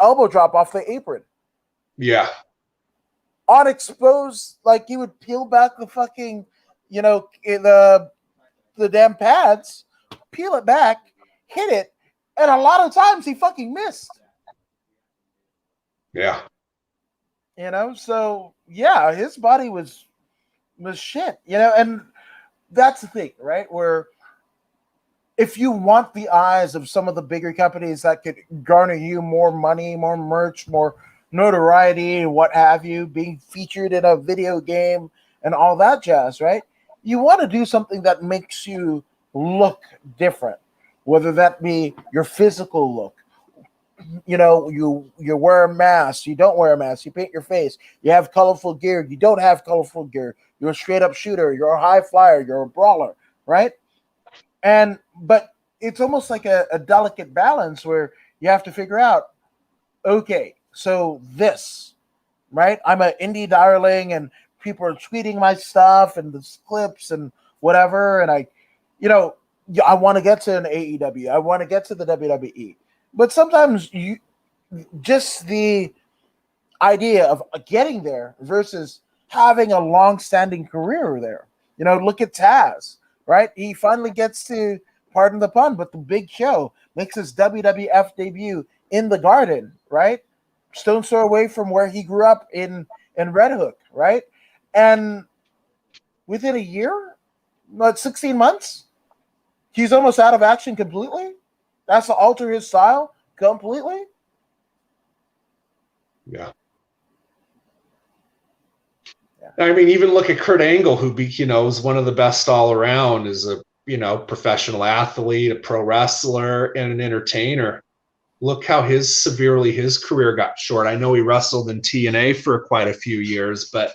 elbow drop off the apron Yeah. on exposed, like he would peel back the fucking, the damn pads, peel it back, hit it, and a lot of times he fucking missed. Yeah. So yeah, his body was shit, and that's the thing, right? Where if you want the eyes of some of the bigger companies that could garner you more money, more merch, more notoriety, what have you, being featured in a video game and all that jazz, right? You want to do something that makes you look different, whether that be your physical look. You wear a mask, you don't wear a mask, you paint your face, you have colorful gear, you don't have colorful gear, you're a straight up shooter, you're a high flyer, you're a brawler, right? But it's almost like a delicate balance where you have to figure out, okay, so this, right? I'm an indie darling and people are tweeting my stuff and the clips and whatever, and I want to get to an AEW, I want to get to the WWE. But sometimes just the idea of getting there versus having a long-standing career there. Look at Taz, right? He finally gets to, pardon the pun, but the Big Show makes his WWF debut in the Garden, right? Stone's throw away from where he grew up in Red Hook, right? And within a year, 16 months, he's almost out of action completely. That's to alter his style completely. Yeah. I mean, even look at Kurt Angle, who is one of the best all around, is a professional athlete, a pro wrestler, and an entertainer. Look how severely his career got short. I know he wrestled in TNA for quite a few years, but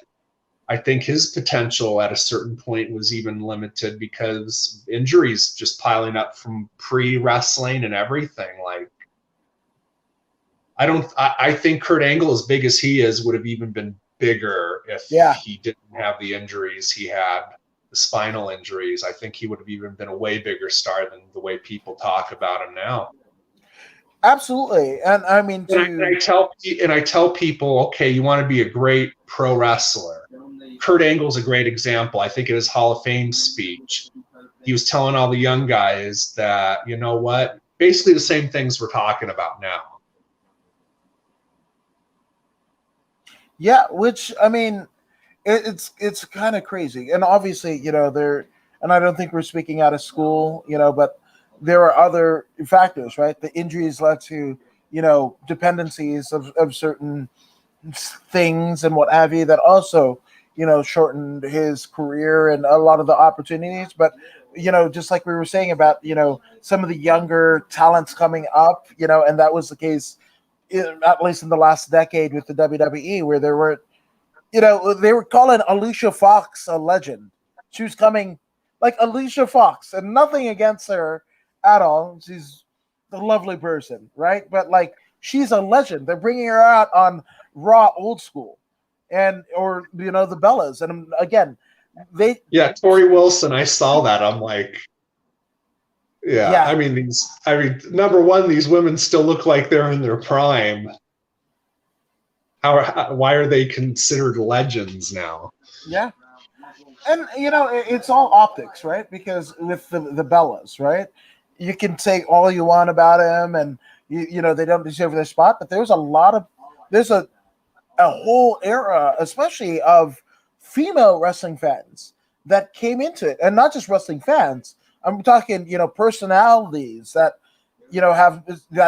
I think his potential at a certain point was even limited because injuries just piling up from pre-wrestling and everything. Like, I think Kurt Angle, as big as he is, would have even been bigger if he didn't have the injuries he had, the spinal injuries. I think he would have even been a way bigger star than the way people talk about him now. Absolutely. And I mean, I tell people, okay, you want to be a great pro wrestler. Kurt Angle's a great example. I think in his Hall of Fame speech, he was telling all the young guys that, you know what, basically the same things we're talking about now. Yeah, which, I mean, it's kind of crazy. And obviously, and I don't think we're speaking out of school, but there are other factors, right? The injuries led to, dependencies of certain things and what have you that also, shortened his career and a lot of the opportunities. But, just like we were saying about, some of the younger talents coming up, and that was the case, at least in the last decade with the WWE, where there were, they were calling Alicia Fox a legend. She was coming like Alicia Fox, and nothing against her at all. She's a lovely person, right? But like, she's a legend. They're bringing her out on Raw Old School, or the Bellas, and again, Tori Wilson. I saw that. I'm like, yeah. I mean, number one, these women still look like they're in their prime. Why are they considered legends now? Yeah. And, it's all optics, right? Because with the Bellas, right? You can say all you want about them and, they don't deserve their spot. But there's a whole era, especially of female wrestling fans that came into it. And not just wrestling fans. I'm talking, personalities that,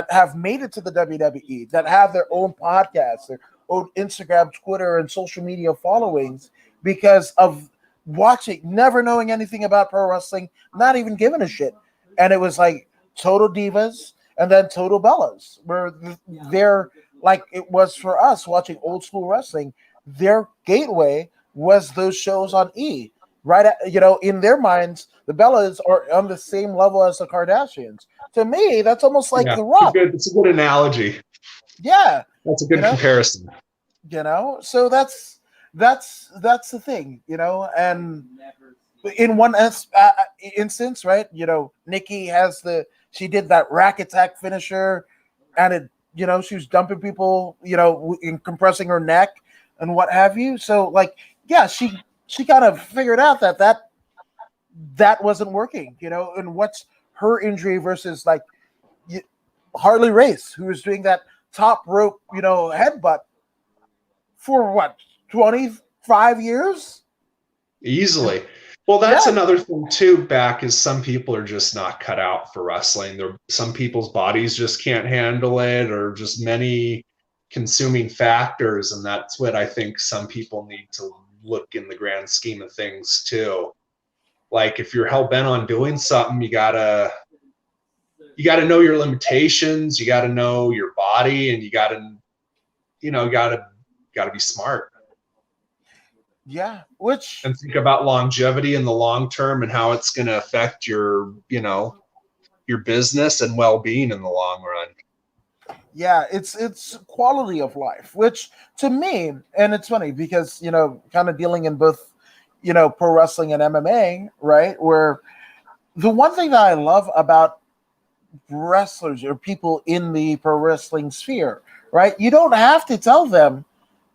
have made it to the WWE, that have their own podcasts, their own Instagram, Twitter, and social media followings because of watching, never knowing anything about pro wrestling, not even giving a shit. And it was like Total Divas and then Total Bellas, where they're like, it was for us watching old school wrestling. Their gateway was those shows on E. Right, in their minds, the Bellas are on the same level as the Kardashians. To me, that's almost like The Rock. It's a good analogy. Yeah, that's a good comparison. So that's the thing, and in instance, right? Nikki she did that rack attack finisher, and she was dumping people, and compressing her neck and what have you. So, like, yeah, she kind of figured out that wasn't working, and what's her injury versus like Harley Race, who was doing that top rope, headbutt for what, 25 years? Easily. Well, that's Yeah. another thing too, back is some people are just not cut out for wrestling. Some people's bodies just can't handle it, or just many consuming factors. And that's what I think some people need to look in the grand scheme of things too. Like, if you're hell bent on doing something, you gotta know your limitations, you gotta know your body, and you gotta be smart. Yeah, And think about longevity in the long term and how it's going to affect your business and well-being in the long run. Yeah, it's quality of life, which to me, and it's funny because kind of dealing in both pro wrestling and MMA, right? Where the one thing that I love about wrestlers or people in the pro wrestling sphere, right? You don't have to tell them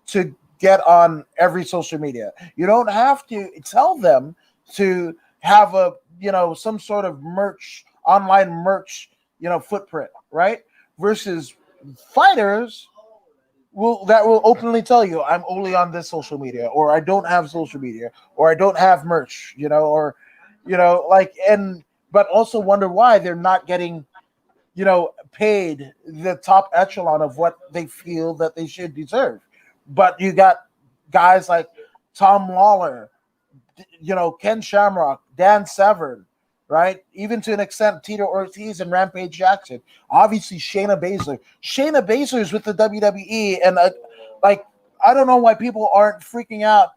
to get on every social media. You don't have to tell them to have some sort of online merch, footprint, right? Versus fighters that will openly tell you, I'm only on this social media, or I don't have social media, or I don't have merch, but also wonder why they're not getting paid the top echelon of what they feel that they should deserve. But you got guys like Tom Lawler, Ken Shamrock, Dan Severn, right? Even to an extent, Tito Ortiz and Rampage Jackson. Obviously, Shayna Baszler. Shayna Baszler is with the WWE, and I don't know why people aren't freaking out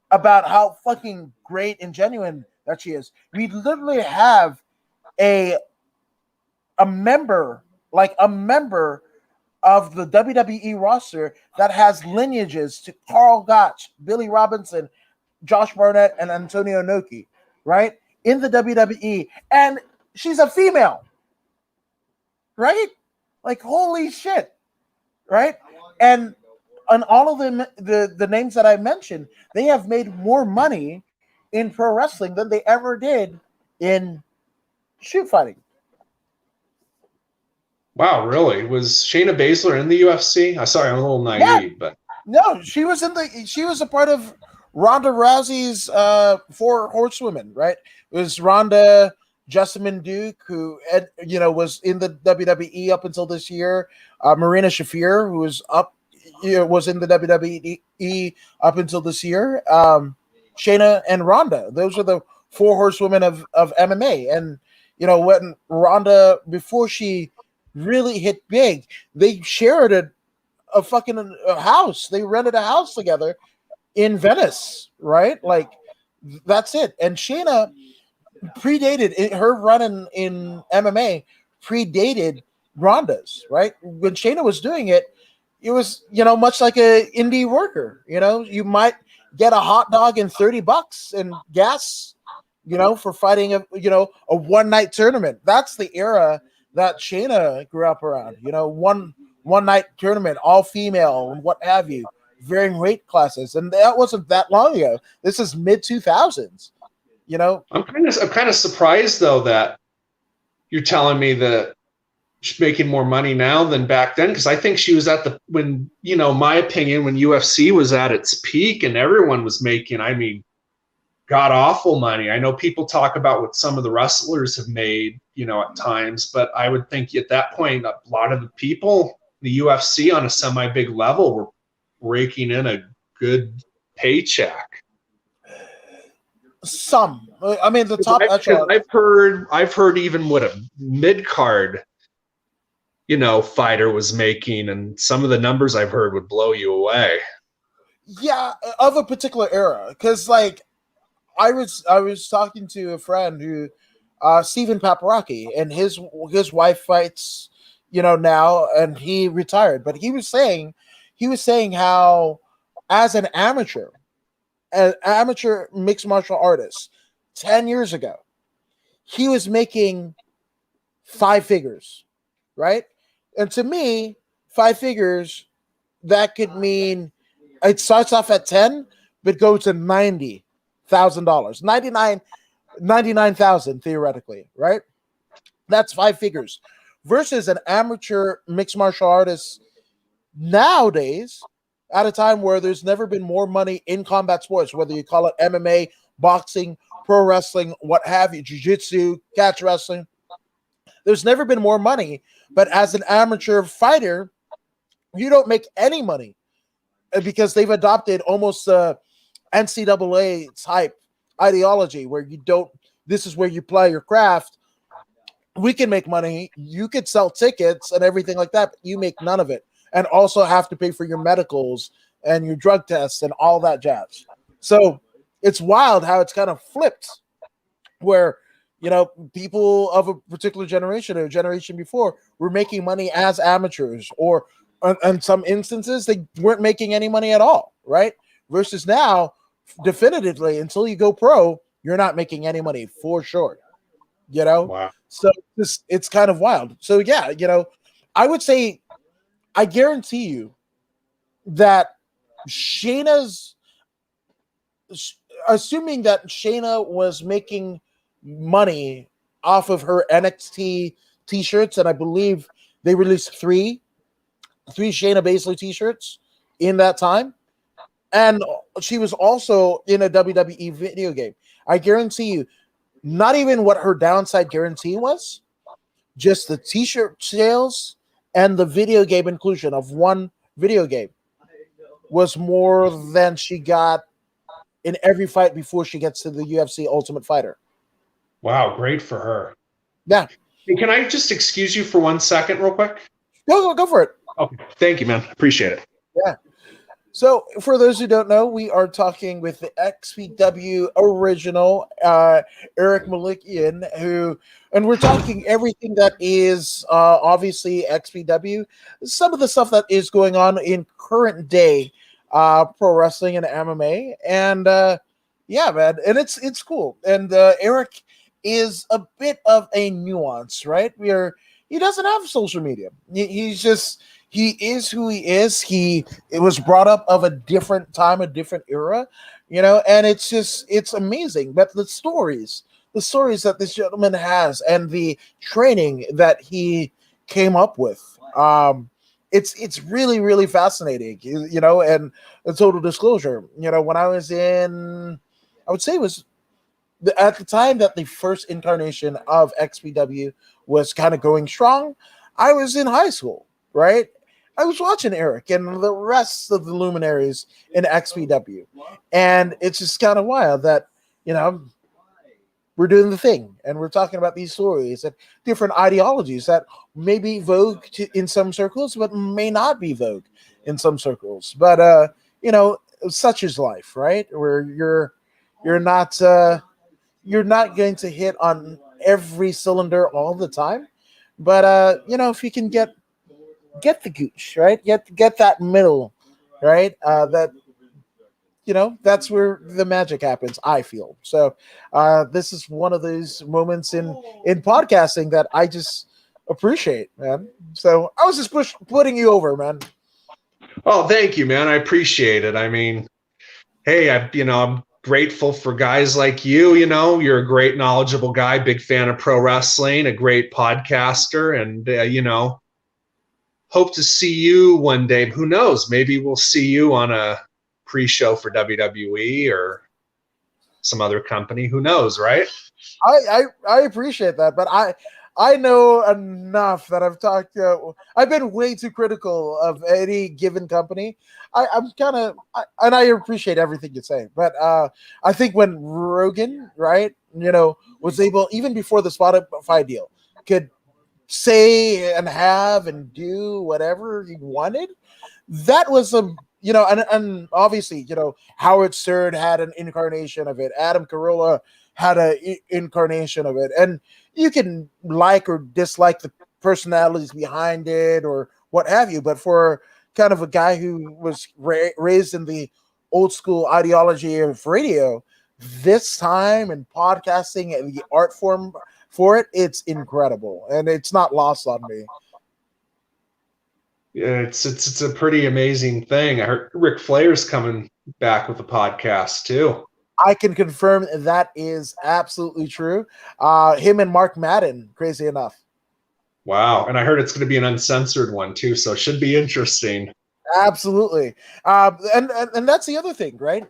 about how fucking great and genuine that she is. We literally have a member of the WWE roster that has lineages to Carl Gotch, Billy Robinson, Josh Barnett, and Antonio Inoki, right? In the WWE. And she's a female, right? Like, holy shit, right? And on all of them, the names that I mentioned, they have made more money in pro wrestling than they ever did in shoot fighting. Wow, really? Was Shayna Baszler in the UFC? I'm sorry, I'm a little naive, but no, she was a part of Ronda Rousey's 4 horsewomen, right? It was Ronda, Jessamine Duke, who was in the WWE up until this year. Marina Shafir, who was in the WWE up until this year. Shayna and Ronda. Those are the 4 horsewomen of MMA. And when Ronda, before she really hit big, they shared a fucking house. They rented a house together in Venice, right? Like, that's it. And Shayna predated her run in MMA, predated Ronda's, right? When Shayna was doing it, it was much like a indie worker. You might get a hot dog and $30 and gas, for fighting a one night tournament. That's the era that Shayna grew up around. One night tournament, all female and what have you, varying weight classes, and that wasn't that long ago. This is mid 2000s. I'm kind of surprised though that you're telling me that she's making more money now than back then, because I think she was at my opinion, when UFC was at its peak and everyone was making, god awful money. I know people talk about what some of the wrestlers have made, at times, but I would think at that point, a lot of the people, the UFC on a semi big level, were raking in a good paycheck. Some, the top echelon. I've heard even what a mid card, fighter was making, and some of the numbers I've heard would blow you away. Yeah, of a particular era, because I was talking to a friend who, Stephen Paparocki, and his wife fights, now, and he retired, but he was saying how, as an amateur mixed martial artist 10 years ago, he was making 5 figures, right? And to me, 5 figures, that could mean it starts off at 10, but go to $90,000, 99,000 theoretically, right? That's 5 figures versus an amateur mixed martial artist nowadays at a time where there's never been more money in combat sports, whether you call it MMA, boxing, pro wrestling, what have you, jiu-jitsu, catch wrestling. There's never been more money, but as an amateur fighter, you don't make any money because they've adopted almost NCAA type ideology where you don't, this is where you play your craft. We can make money. You could sell tickets and everything like that, but you make none of it. And also have to pay for your medicals and your drug tests and all that jazz. So it's wild how it's kind of flipped where, you know, people of a particular generation or a generation before were making money as amateurs, or in some instances, they weren't making any money at all, right? Versus now, definitively, until you go pro, you're not making any money for sure, you know? Wow. So it's kind of wild. So yeah, you know, I would say, I guarantee you that Shayna's, assuming that Shayna was making money off of her NXT t-shirts, and I believe they released three Shayna Baszler t-shirts in that time, and she was also in a WWE video game. I guarantee you, not even what her downside guarantee was, just the t-shirt sales and the video game inclusion of one video game was more than she got in every fight before she gets to the UFC Ultimate Fighter. Wow, great for her. Yeah. Hey, can I just excuse you for 1 second real quick? Go for it. Okay. Thank you, man. Appreciate it. Yeah. So, for those who don't know, we are talking with the XPW original, Eric Melikian, and we're talking everything that is obviously XPW, some of the stuff that is going on in current day pro wrestling and MMA, and yeah, man, and it's cool. And Eric is a bit of a nuance, right? He doesn't have social media. He is who he is. It was brought up of a different time, a different era, you know, and it's amazing. But the stories that this gentleman has and the training that he came up with, it's really, really fascinating, you know. And a total disclosure, you know, when I was in, I would say it was at the time that the first incarnation of XPW was kind of going strong, I was in high school, right? I was watching Eric and the rest of the luminaries in XPW. And it's just kind of wild that, you know, we're doing the thing and we're talking about these stories and different ideologies that may be vogue in some circles, but may not be vogue in some circles. But, you know, such is life, right? Where you're not going to hit on every cylinder all the time. But, you know, if you can get the gooch, right? Get that middle, right? That, you know, that's where the magic happens, I feel. So this is one of those moments in podcasting that I just appreciate, man. So I was just putting you over, man. Oh, thank you, man. I appreciate it. I mean, hey, I'm grateful for guys like you. You know, you're a great, knowledgeable guy, big fan of pro wrestling, a great podcaster, and you know, hope to see you one day. Who knows? Maybe we'll see you on a pre-show for WWE or some other company. Who knows, right? I appreciate that, but I know enough that I've been way too critical of any given company. I'm kind of, and I appreciate everything you say, but I think when Rogan, right, you know, was able, even before the Spotify deal, could say and have and do whatever he wanted, that was you know, and obviously, you know, Howard Stern had an incarnation of it. Adam Carolla had an incarnation of it. And you can like or dislike the personalities behind it or what have you. But for kind of a guy who was raised in the old school ideology of radio, this time and podcasting and the art form for it, it's incredible, and it's not lost on me. Yeah, it's a pretty amazing thing. I heard Ric Flair's coming back with the podcast too. I can confirm that is absolutely true. Him and Mark Madden, crazy enough. Wow, and I heard it's going to be an uncensored one too, so it should be interesting. Absolutely. And that's the other thing, right?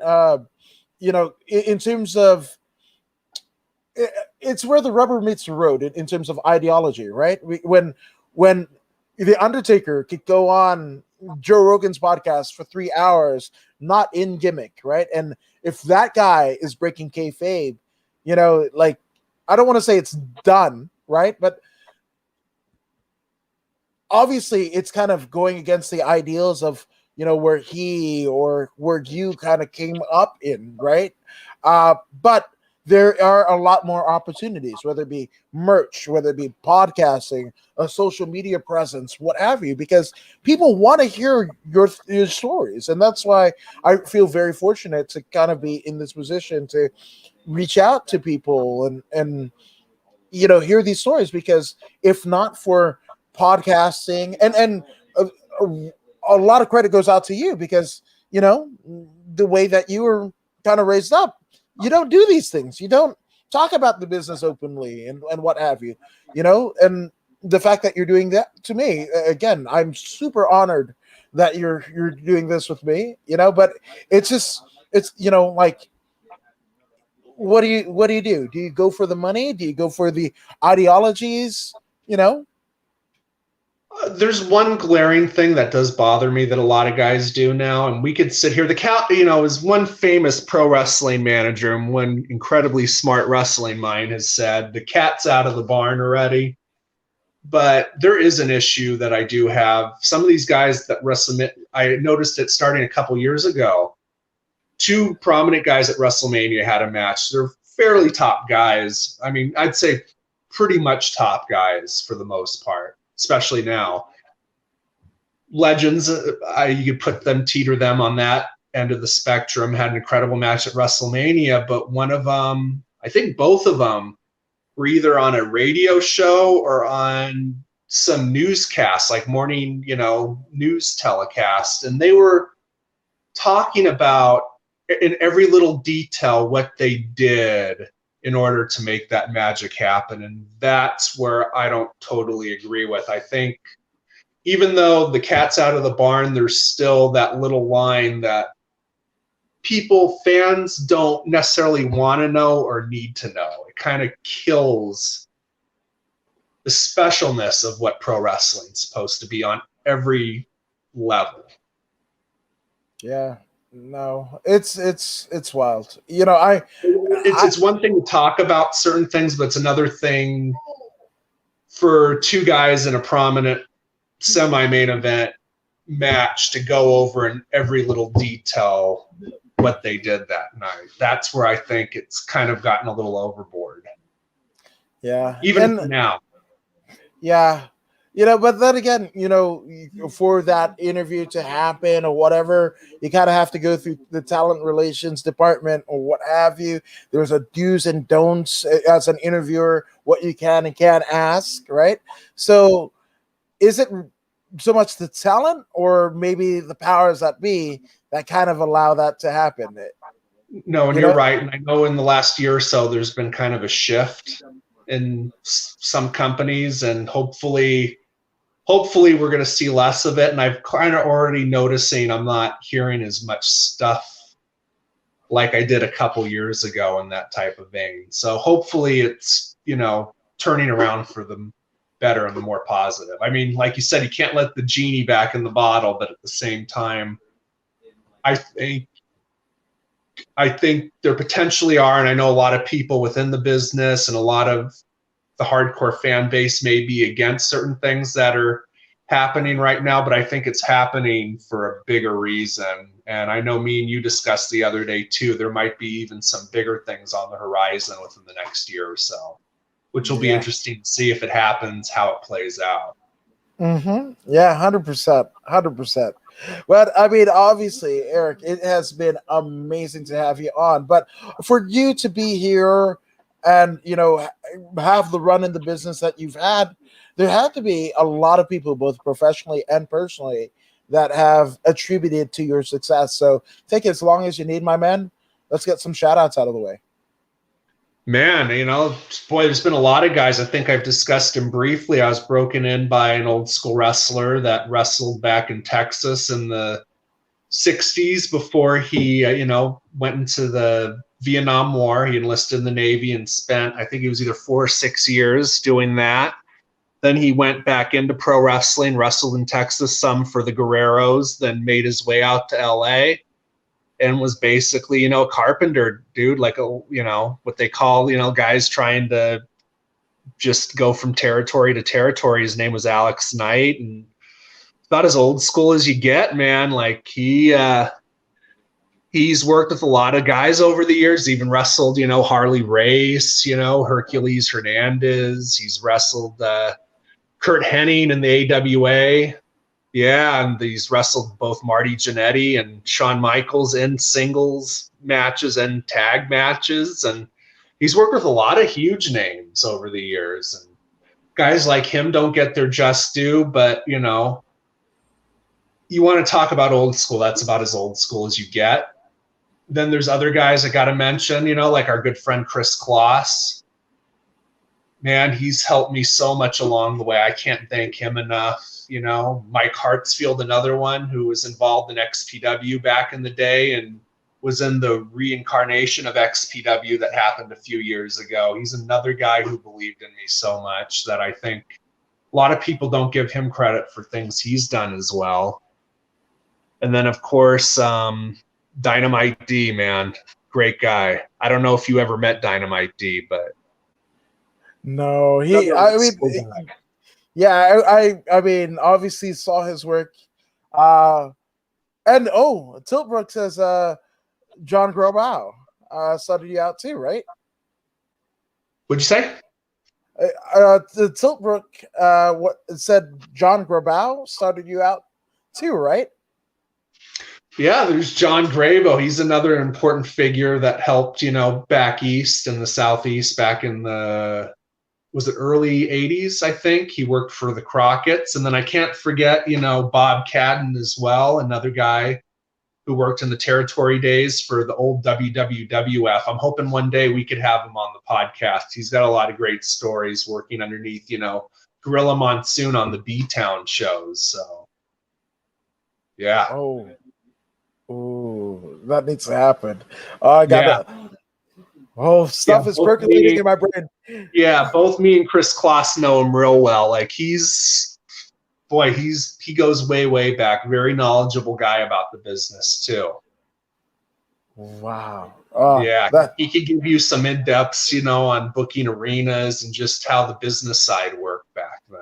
In terms of it's where the rubber meets the road in terms of ideology, right? When the Undertaker could go on Joe Rogan's podcast for 3 hours, not in gimmick, right? And if that guy is breaking kayfabe, like I don't want to say it's done, right? But obviously it's kind of going against the ideals of where he or where you kind of came up in, right? But there are a lot more opportunities, whether it be merch, whether it be podcasting, a social media presence, what have you, because people want to hear your stories. And that's why I feel very fortunate to kind of be in this position to reach out to people and hear these stories, because if not for podcasting and a lot of credit goes out to you, because the way that you were kind of raised up, you don't do these things. You don't talk about the business openly and what have you, and the fact that you're doing that, to me, again, I'm super honored that you're doing this with me, but it's like, what do you do? Do you go for the money? Do you go for the ideologies? There's one glaring thing that does bother me that a lot of guys do now, and we could sit here. The cat, is one famous pro wrestling manager and one incredibly smart wrestling mind has said, the cat's out of the barn already. But there is an issue that I do have. Some of these guys that wrestle, I noticed it starting a couple years ago. Two prominent guys at WrestleMania had a match. They're fairly top guys. I mean, I'd say pretty much top guys for the most part, especially now. Legends, you could put them, teeter them on that end of the spectrum, had an incredible match at WrestleMania, but one of them, I think both of them, were either on a radio show or on some newscast, like morning, news telecast, and they were talking about in every little detail what they did in order to make that magic happen. And that's where I don't totally agree with. I think even though the cat's out of the barn, there's still that little line that fans don't necessarily want to know or need to know. It kind of kills the specialness of what pro wrestling's supposed to be on every level. Yeah. No, it's wild. It's one thing to talk about certain things, but it's another thing for two guys in a prominent semi-main event match to go over in every little detail what they did that night. That's where I think it's kind of gotten a little overboard. Yeah. Even now. Yeah. But then again, for that interview to happen or whatever, you kind of have to go through the talent relations department or what have you. There's a do's and don'ts as an interviewer, what you can and can't ask, right? So is it so much the talent or maybe the powers that be that kind of allow that to happen? No, and you're right. And I know in the last year or so, there's been kind of a shift in some companies, and hopefully we're going to see less of it. And I've kind of already noticing I'm not hearing as much stuff like I did a couple years ago in that type of vein. So hopefully it's, turning around for the better and the more positive. I mean, like you said, you can't let the genie back in the bottle, but at the same time, I think there potentially are, and I know a lot of people within the business and a lot of the hardcore fan base may be against certain things that are happening right now, but I think it's happening for a bigger reason. And I know me and you discussed the other day too, there might be even some bigger things on the horizon within the next year or so, which will be interesting to see if it happens, how it plays out. Mm-hmm. Yeah, 100%. 100%. But I mean, obviously, Eric, it has been amazing to have you on. But for you to be here and have the run in the business that you've had, there had to be a lot of people, both professionally and personally, that have attributed to your success. So take it as long as you need, my man. Let's get some shout outs out of the way. Man, boy, there's been a lot of guys. I think I've discussed him briefly. I was broken in by an old school wrestler that wrestled back in Texas in the 60s before he, went into the Vietnam War. He enlisted in the Navy and spent, I think he was either 4 or 6 years doing that. Then he went back into pro wrestling, wrestled in Texas some for the Guerreros, then made his way out to LA and was basically, a carpenter dude, like what they call, guys trying to just go from territory to territory. His name was Alex Knight, and about as old school as you get, man. Like he's worked with a lot of guys over the years, even wrestled, Harley Race, Hercules Hernandez. He's wrestled Kurt Hennig in the AWA. Yeah, and he's wrestled both Marty Jannetty and Shawn Michaels in singles matches and tag matches. And he's worked with a lot of huge names over the years. And guys like him don't get their just due, but, you want to talk about old school, that's about as old school as you get. Then there's other guys I got to mention, like our good friend Chris Kloss. Man, he's helped me so much along the way. I can't thank him enough. Mike Hartsfield, another one who was involved in XPW back in the day and was in the reincarnation of XPW that happened a few years ago. He's another guy who believed in me so much that I think a lot of people don't give him credit for things he's done as well. And then, of course, Dynamite D, man, great guy. I don't know if you ever met Dynamite D, but no, I mean, obviously saw his work. And Tiltbrook says John Grobau started you out too, right? What'd you say? The Tiltbrook what said John Grobau started you out too, right? Yeah, there's John Grabo. He's another important figure that helped, back east in the Southeast back in the, was it early 80s, I think. He worked for the Crockett's. And then I can't forget, Bob Cadden as well, another guy who worked in the territory days for the old WWWF. I'm hoping one day we could have him on the podcast. He's got a lot of great stories working underneath, Gorilla Monsoon on the B-Town shows. So, yeah. Oh, that needs to happen. I got stuff is percolating in my brain. Yeah, both me and Chris Kloss know him real well. Like he goes way, way back. Very knowledgeable guy about the business too. Wow. He could give you some in-depths, on booking arenas and just how the business side worked back then.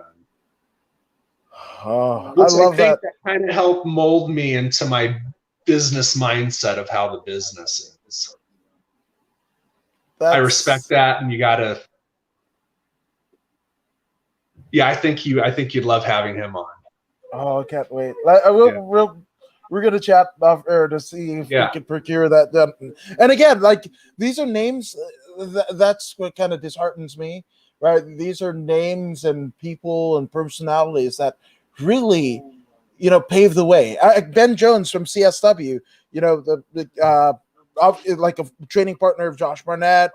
I love that. That kind of helped mold me into my business mindset of how the business is. I respect that, and you gotta. Yeah, I think you'd love having him on. Oh, I can't wait. We're gonna chat off air to see if we can procure that. And again, like these are names. That's what kind of disheartens me, right? These are names and people and personalities that really, paved the way. Ben Jones from CSW, like a training partner of Josh Barnett,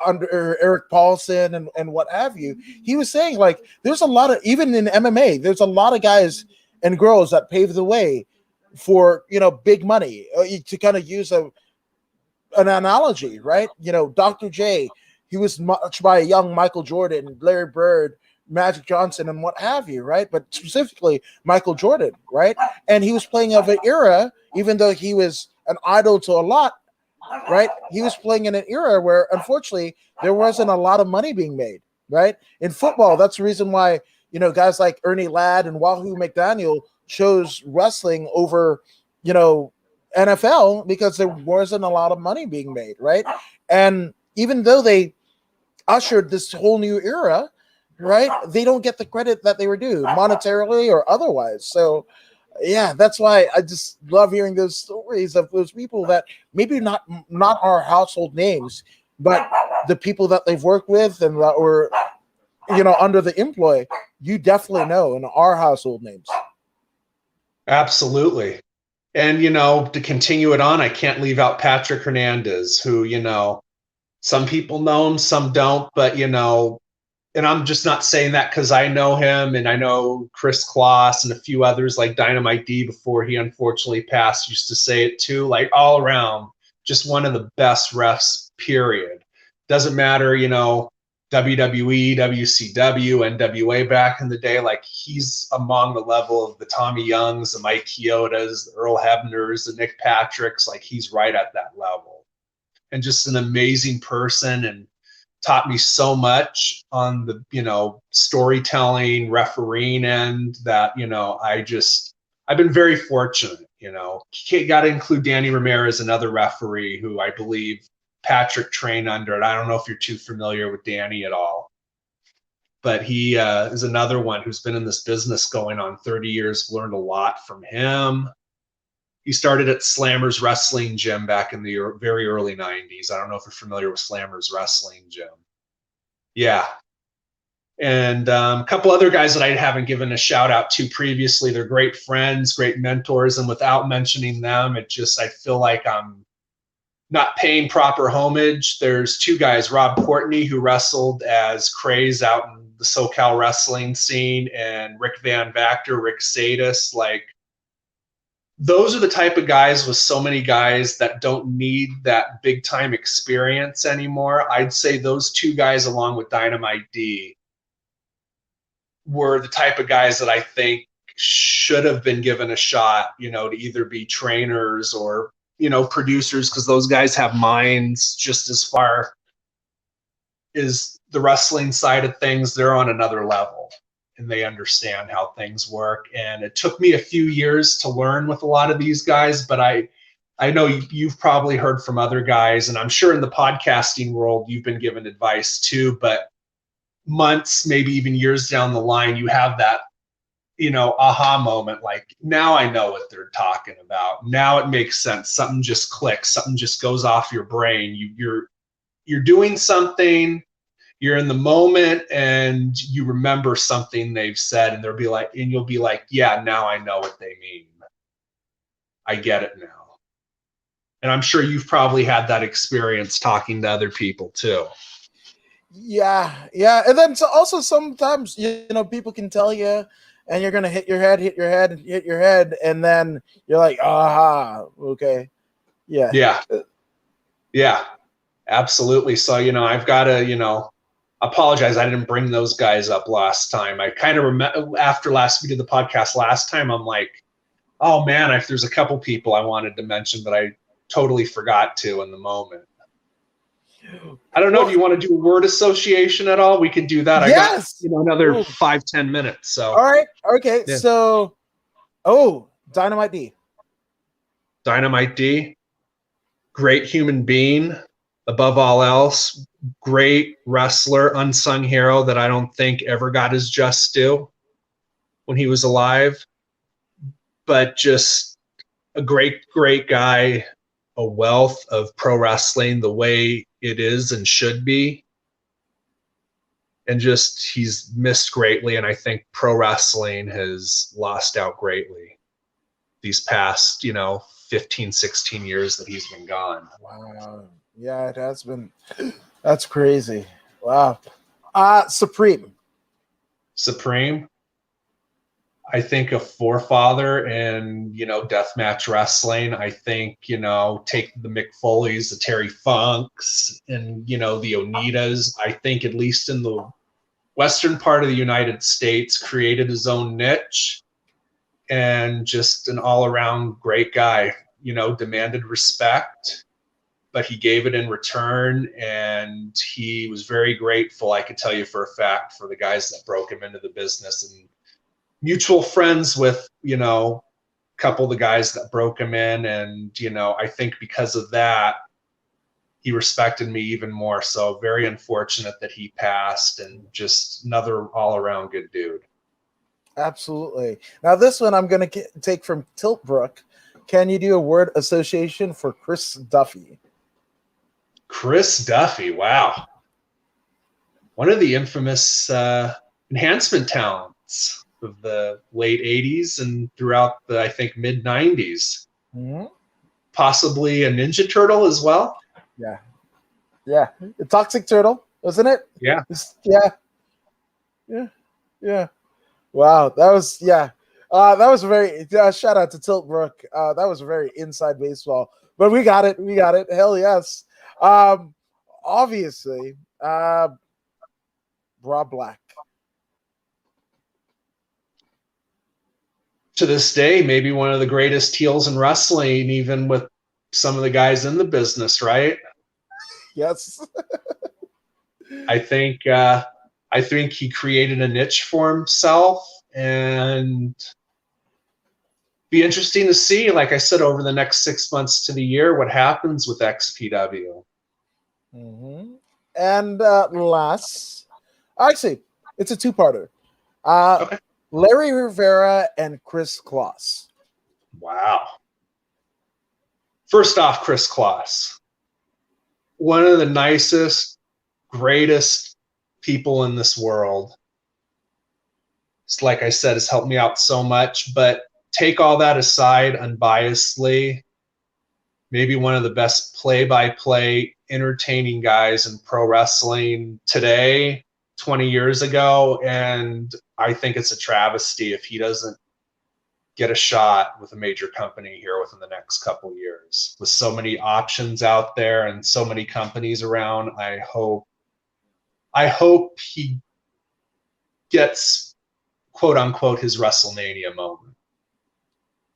under Eric Paulson and what have you. He was saying like there's a lot of, even in MMA, there's a lot of guys and girls that paved the way for big money. To kind of use an analogy, right? Dr. J, he was much by a young Michael Jordan, Larry Bird, Magic Johnson, and what have you, right? But specifically Michael Jordan, right? And he was playing of an era, even though he was an idol to a lot, right? He was playing in an era where, unfortunately, there wasn't a lot of money being made, right? In football, that's the reason why, guys like Ernie Ladd and Wahoo McDaniel chose wrestling over, NFL, because there wasn't a lot of money being made, right? And even though they ushered this whole new era, right, they don't get the credit that they were due, monetarily or otherwise. So Yeah, that's why I just love hearing those stories of those people that maybe not our household names, but the people that they've worked with and that were, under the employ. You definitely know in our household names. Absolutely. And, to continue it on, I can't leave out Patrick Hernandez, who, some people know him, some don't, but, and I'm just not saying that because I know him and I know Chris Kloss and a few others like Dynamite D before he unfortunately passed used to say it too, like all around, just one of the best refs, period. Doesn't matter, WWE, WCW, NWA back in the day, like he's among the level of the Tommy Youngs, the Mike Chiodas, the Earl Hebners, the Nick Patricks, like he's right at that level. And just an amazing person and taught me so much on the, storytelling, refereeing end that, I've been very fortunate, got to include Danny Ramirez, another referee who I believe Patrick trained under. And I don't know if you're too familiar with Danny at all, but he is another one who's been in this business going on 30 years, learned a lot from him. He started at Slammers Wrestling Gym back in the very early 90s. I don't know if you're familiar with Slammers Wrestling Gym. Yeah. And a couple other guys that I haven't given a shout out to previously. They're great friends, great mentors. And without mentioning them, I feel like I'm not paying proper homage. There's two guys, Rob Courtney, who wrestled as Craze out in the SoCal wrestling scene, and Rick Van Vactor, Rick Sadis. Like, those are the type of guys with so many guys that don't need that big time experience anymore. I'd say those two guys, along with Dynamite D, were the type of guys that I think should have been given a shot, to either be trainers or, producers, because those guys have minds just as far as the wrestling side of things. They're on another level and they understand how things work. And it took me a few years to learn with a lot of these guys, but I know you've probably heard from other guys, and I'm sure in the podcasting world you've been given advice too, but months, maybe even years down the line, you have that, aha moment. Like, now I know what they're talking about. Now it makes sense. Something just clicks. Something just goes off your brain. You're doing something. You're in the moment, and you remember something they've said, and you'll be like, yeah, now I know what they mean. I get it now. And I'm sure you've probably had that experience talking to other people too. Yeah. And then also sometimes, people can tell you, and you're going to hit your head, and then you're like, aha, okay. Yeah. Yeah, absolutely. So, I've got to, apologize. I didn't bring those guys up last time. I kind of remember after we did the podcast last time, I'm like, oh man, there's a couple people I wanted to mention, but I totally forgot to in the moment. I don't know. Do you want to do a word association at all? We can do that. Yes. I got another 5-10 minutes. So all right. Okay. Yeah. So, Dynamite D. Dynamite D. Great human being, above all else. Great wrestler, unsung hero that I don't think ever got his just due when he was alive. But just a great guy, a wealth of pro wrestling the way it is and should be. And just, he's missed greatly. And I think pro wrestling has lost out greatly these past, 15, 16 years that he's been gone. Wow. Yeah, it has been. That's crazy. Wow. Supreme. I think a forefather in, deathmatch wrestling. I think, take the Mick Foleys, the Terry Funks, and, the Onitas. I think, at least in the western part of the United States, created his own niche, and just an all-around great guy. Demanded respect, but he gave it in return, and he was very grateful, I could tell you for a fact, for the guys that broke him into the business, and mutual friends with, a couple of the guys that broke him in. And, I think because of that, he respected me even more. So very unfortunate that he passed, and just another all around good dude. Absolutely. Now, this one I'm going to take from Tiltbrook. Can you do a word association for Chris Duffy? Chris Duffy, wow. One of the infamous enhancement talents of the late 80s and throughout the, I think, mid 90s. Mm-hmm. Possibly a Ninja Turtle as well. Yeah. Yeah. The Toxic Turtle, wasn't it? Yeah. Yeah. Yeah. Yeah. Wow. That was, yeah. That was very, shout out to Tiltbrook. That was very inside baseball, but we got it. We got it. Hell yes. Obviously, Rob Black. To this day, maybe one of the greatest heels in wrestling, even with some of the guys in the business, right? Yes. I think he created a niche for himself, and be interesting to see, like I said, over the next 6 months to the year, what happens with XPW. Mm-hmm. And last, actually, it's a two-parter. Okay. Larry Rivera and Chris Kloss. Wow. First off, Chris Kloss, one of the nicest, greatest people in this world. It's like I said, has helped me out so much. But take all that aside, unbiasedly, maybe one of the best play-by-play entertaining guys in pro wrestling today, 20 years ago. And I think it's a travesty if he doesn't get a shot with a major company here within the next couple of years. With so many options out there and so many companies around, I hope he gets, quote unquote, his WrestleMania moment.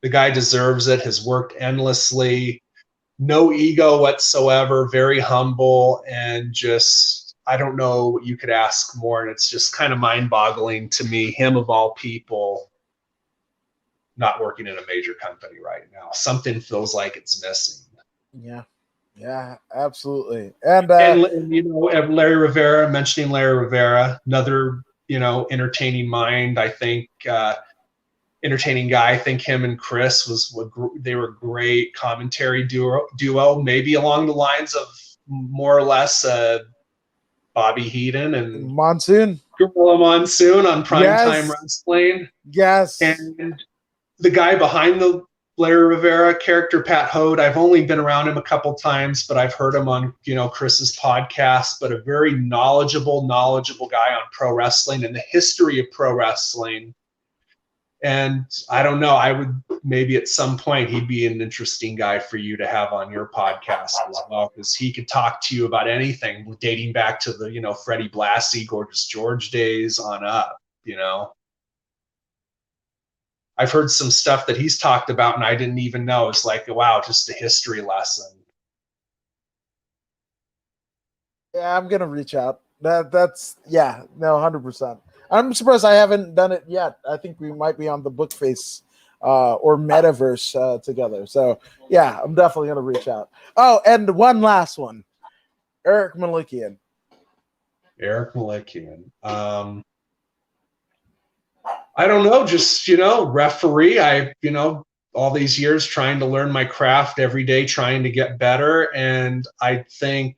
The guy deserves it, has worked endlessly, no ego whatsoever, very humble, and just, I don't know what you could ask more. And it's just kind of mind-boggling to me, him of all people, not working in a major company right now. Something feels like it's missing. Yeah. Yeah, absolutely. And you know, Larry Rivera, mentioning Larry Rivera, another, you know, entertaining mind, I think, entertaining guy. I think him and Chris they were great commentary duo, maybe along the lines of more or less Bobby Heenan and Monsoon. Gorilla Monsoon on Primetime Yes. Wrestling. Yes. And the guy behind the Larry Rivera character, Pat Hode, I've only been around him a couple times, but I've heard him on, you know, Chris's podcast, but a very knowledgeable guy on pro wrestling and the history of pro wrestling. And I don't know, I would maybe at some point he'd be an interesting guy for you to have on your podcast as well, because he could talk to you about anything dating back to the, you know, Freddie Blassie, Gorgeous George days on up, you know. I've heard some stuff that he's talked about and I didn't even know. It's like, wow, just a history lesson. Yeah, I'm gonna reach out. That's yeah, no, 100%. I'm surprised I haven't done it yet. I think we might be on the Bookface or Metaverse together. So yeah, I'm definitely gonna reach out. Oh, and one last one, Eric Melikian. Eric Melikian. I don't know, just, you know, referee. You know, all these years trying to learn my craft every day, trying to get better. And I think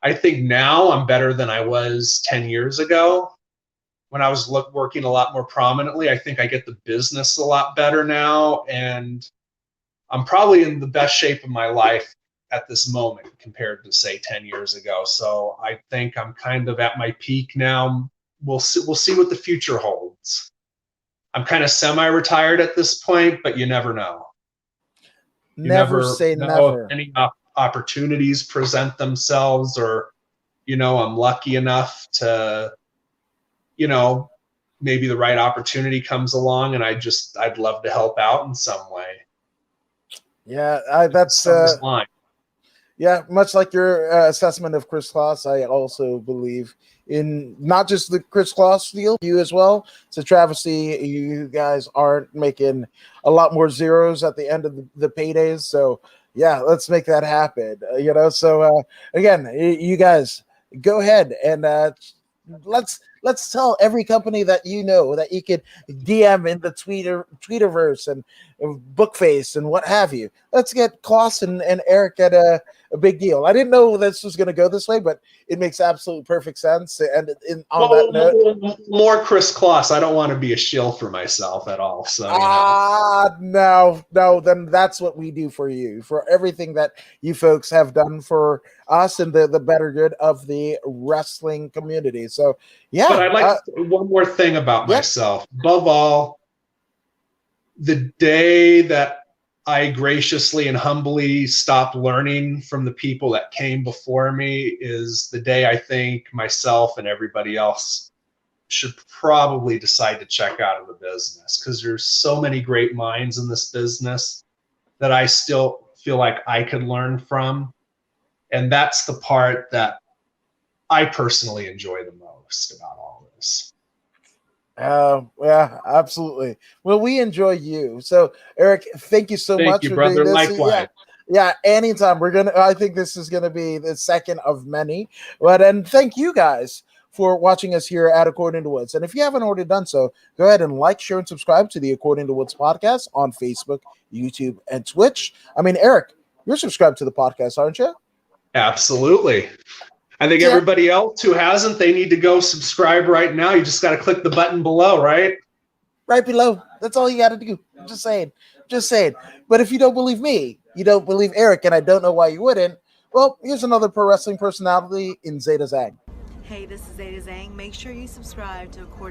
now I'm better than I was 10 years ago when I was working a lot more prominently. I think I get the business a lot better now. And I'm probably in the best shape of my life at this moment compared to, say, 10 years ago. So I think I'm kind of at my peak now. We'll see what the future holds. I'm kind of semi-retired at this point, but you never know. Never say never. If any opportunities present themselves, or, you know, I'm lucky enough to, you know, maybe the right opportunity comes along and I'd love to help out in some way. Yeah, that's yeah, much like your assessment of Chris Kloss, I also believe in not just the Chris Kloss deal, you as well. It's a travesty you guys aren't making a lot more zeros at the end of the paydays. So yeah, let's make that happen. You know, so again, you guys go ahead and let's Let's tell every company that you know that you could DM in the Tweeterverse and Bookface and what have you. Let's get Klaus and Eric at a big deal. I didn't know this was going to go this way, but it makes absolute perfect sense. And on that note, more Chris Kloss. I don't want to be a shill for myself at all. So no, then that's what we do for you, for everything that you folks have done for us and the better good of the wrestling community. So yeah. But I'd like to say one more thing about myself. Above all, the day that I graciously and humbly stopped learning from the people that came before me is the day I think myself and everybody else should probably decide to check out of the business, because there's so many great minds in this business that I still feel like I could learn from. And that's the part that I personally enjoy the most about all this. Yeah, absolutely. Well, we enjoy you. So, Eric, thank you so much for brother. doing this. Likewise. Yeah, anytime. I think this is gonna be the second of many. But and thank you guys for watching us here at According to Woods. And if you haven't already done so, go ahead and like, share, and subscribe to the According to Woods podcast on Facebook, YouTube, and Twitch. I mean, Eric, you're subscribed to the podcast, aren't you? Absolutely. I think everybody else who hasn't, they need to go subscribe right now. You just got to click the button below, right? Right below. That's all you got to do. Just saying. But if you don't believe me, you don't believe Eric, and I don't know why you wouldn't, well, here's another pro wrestling personality in Zeta Zang. Hey, this is Zeta Zang. Make sure you subscribe to According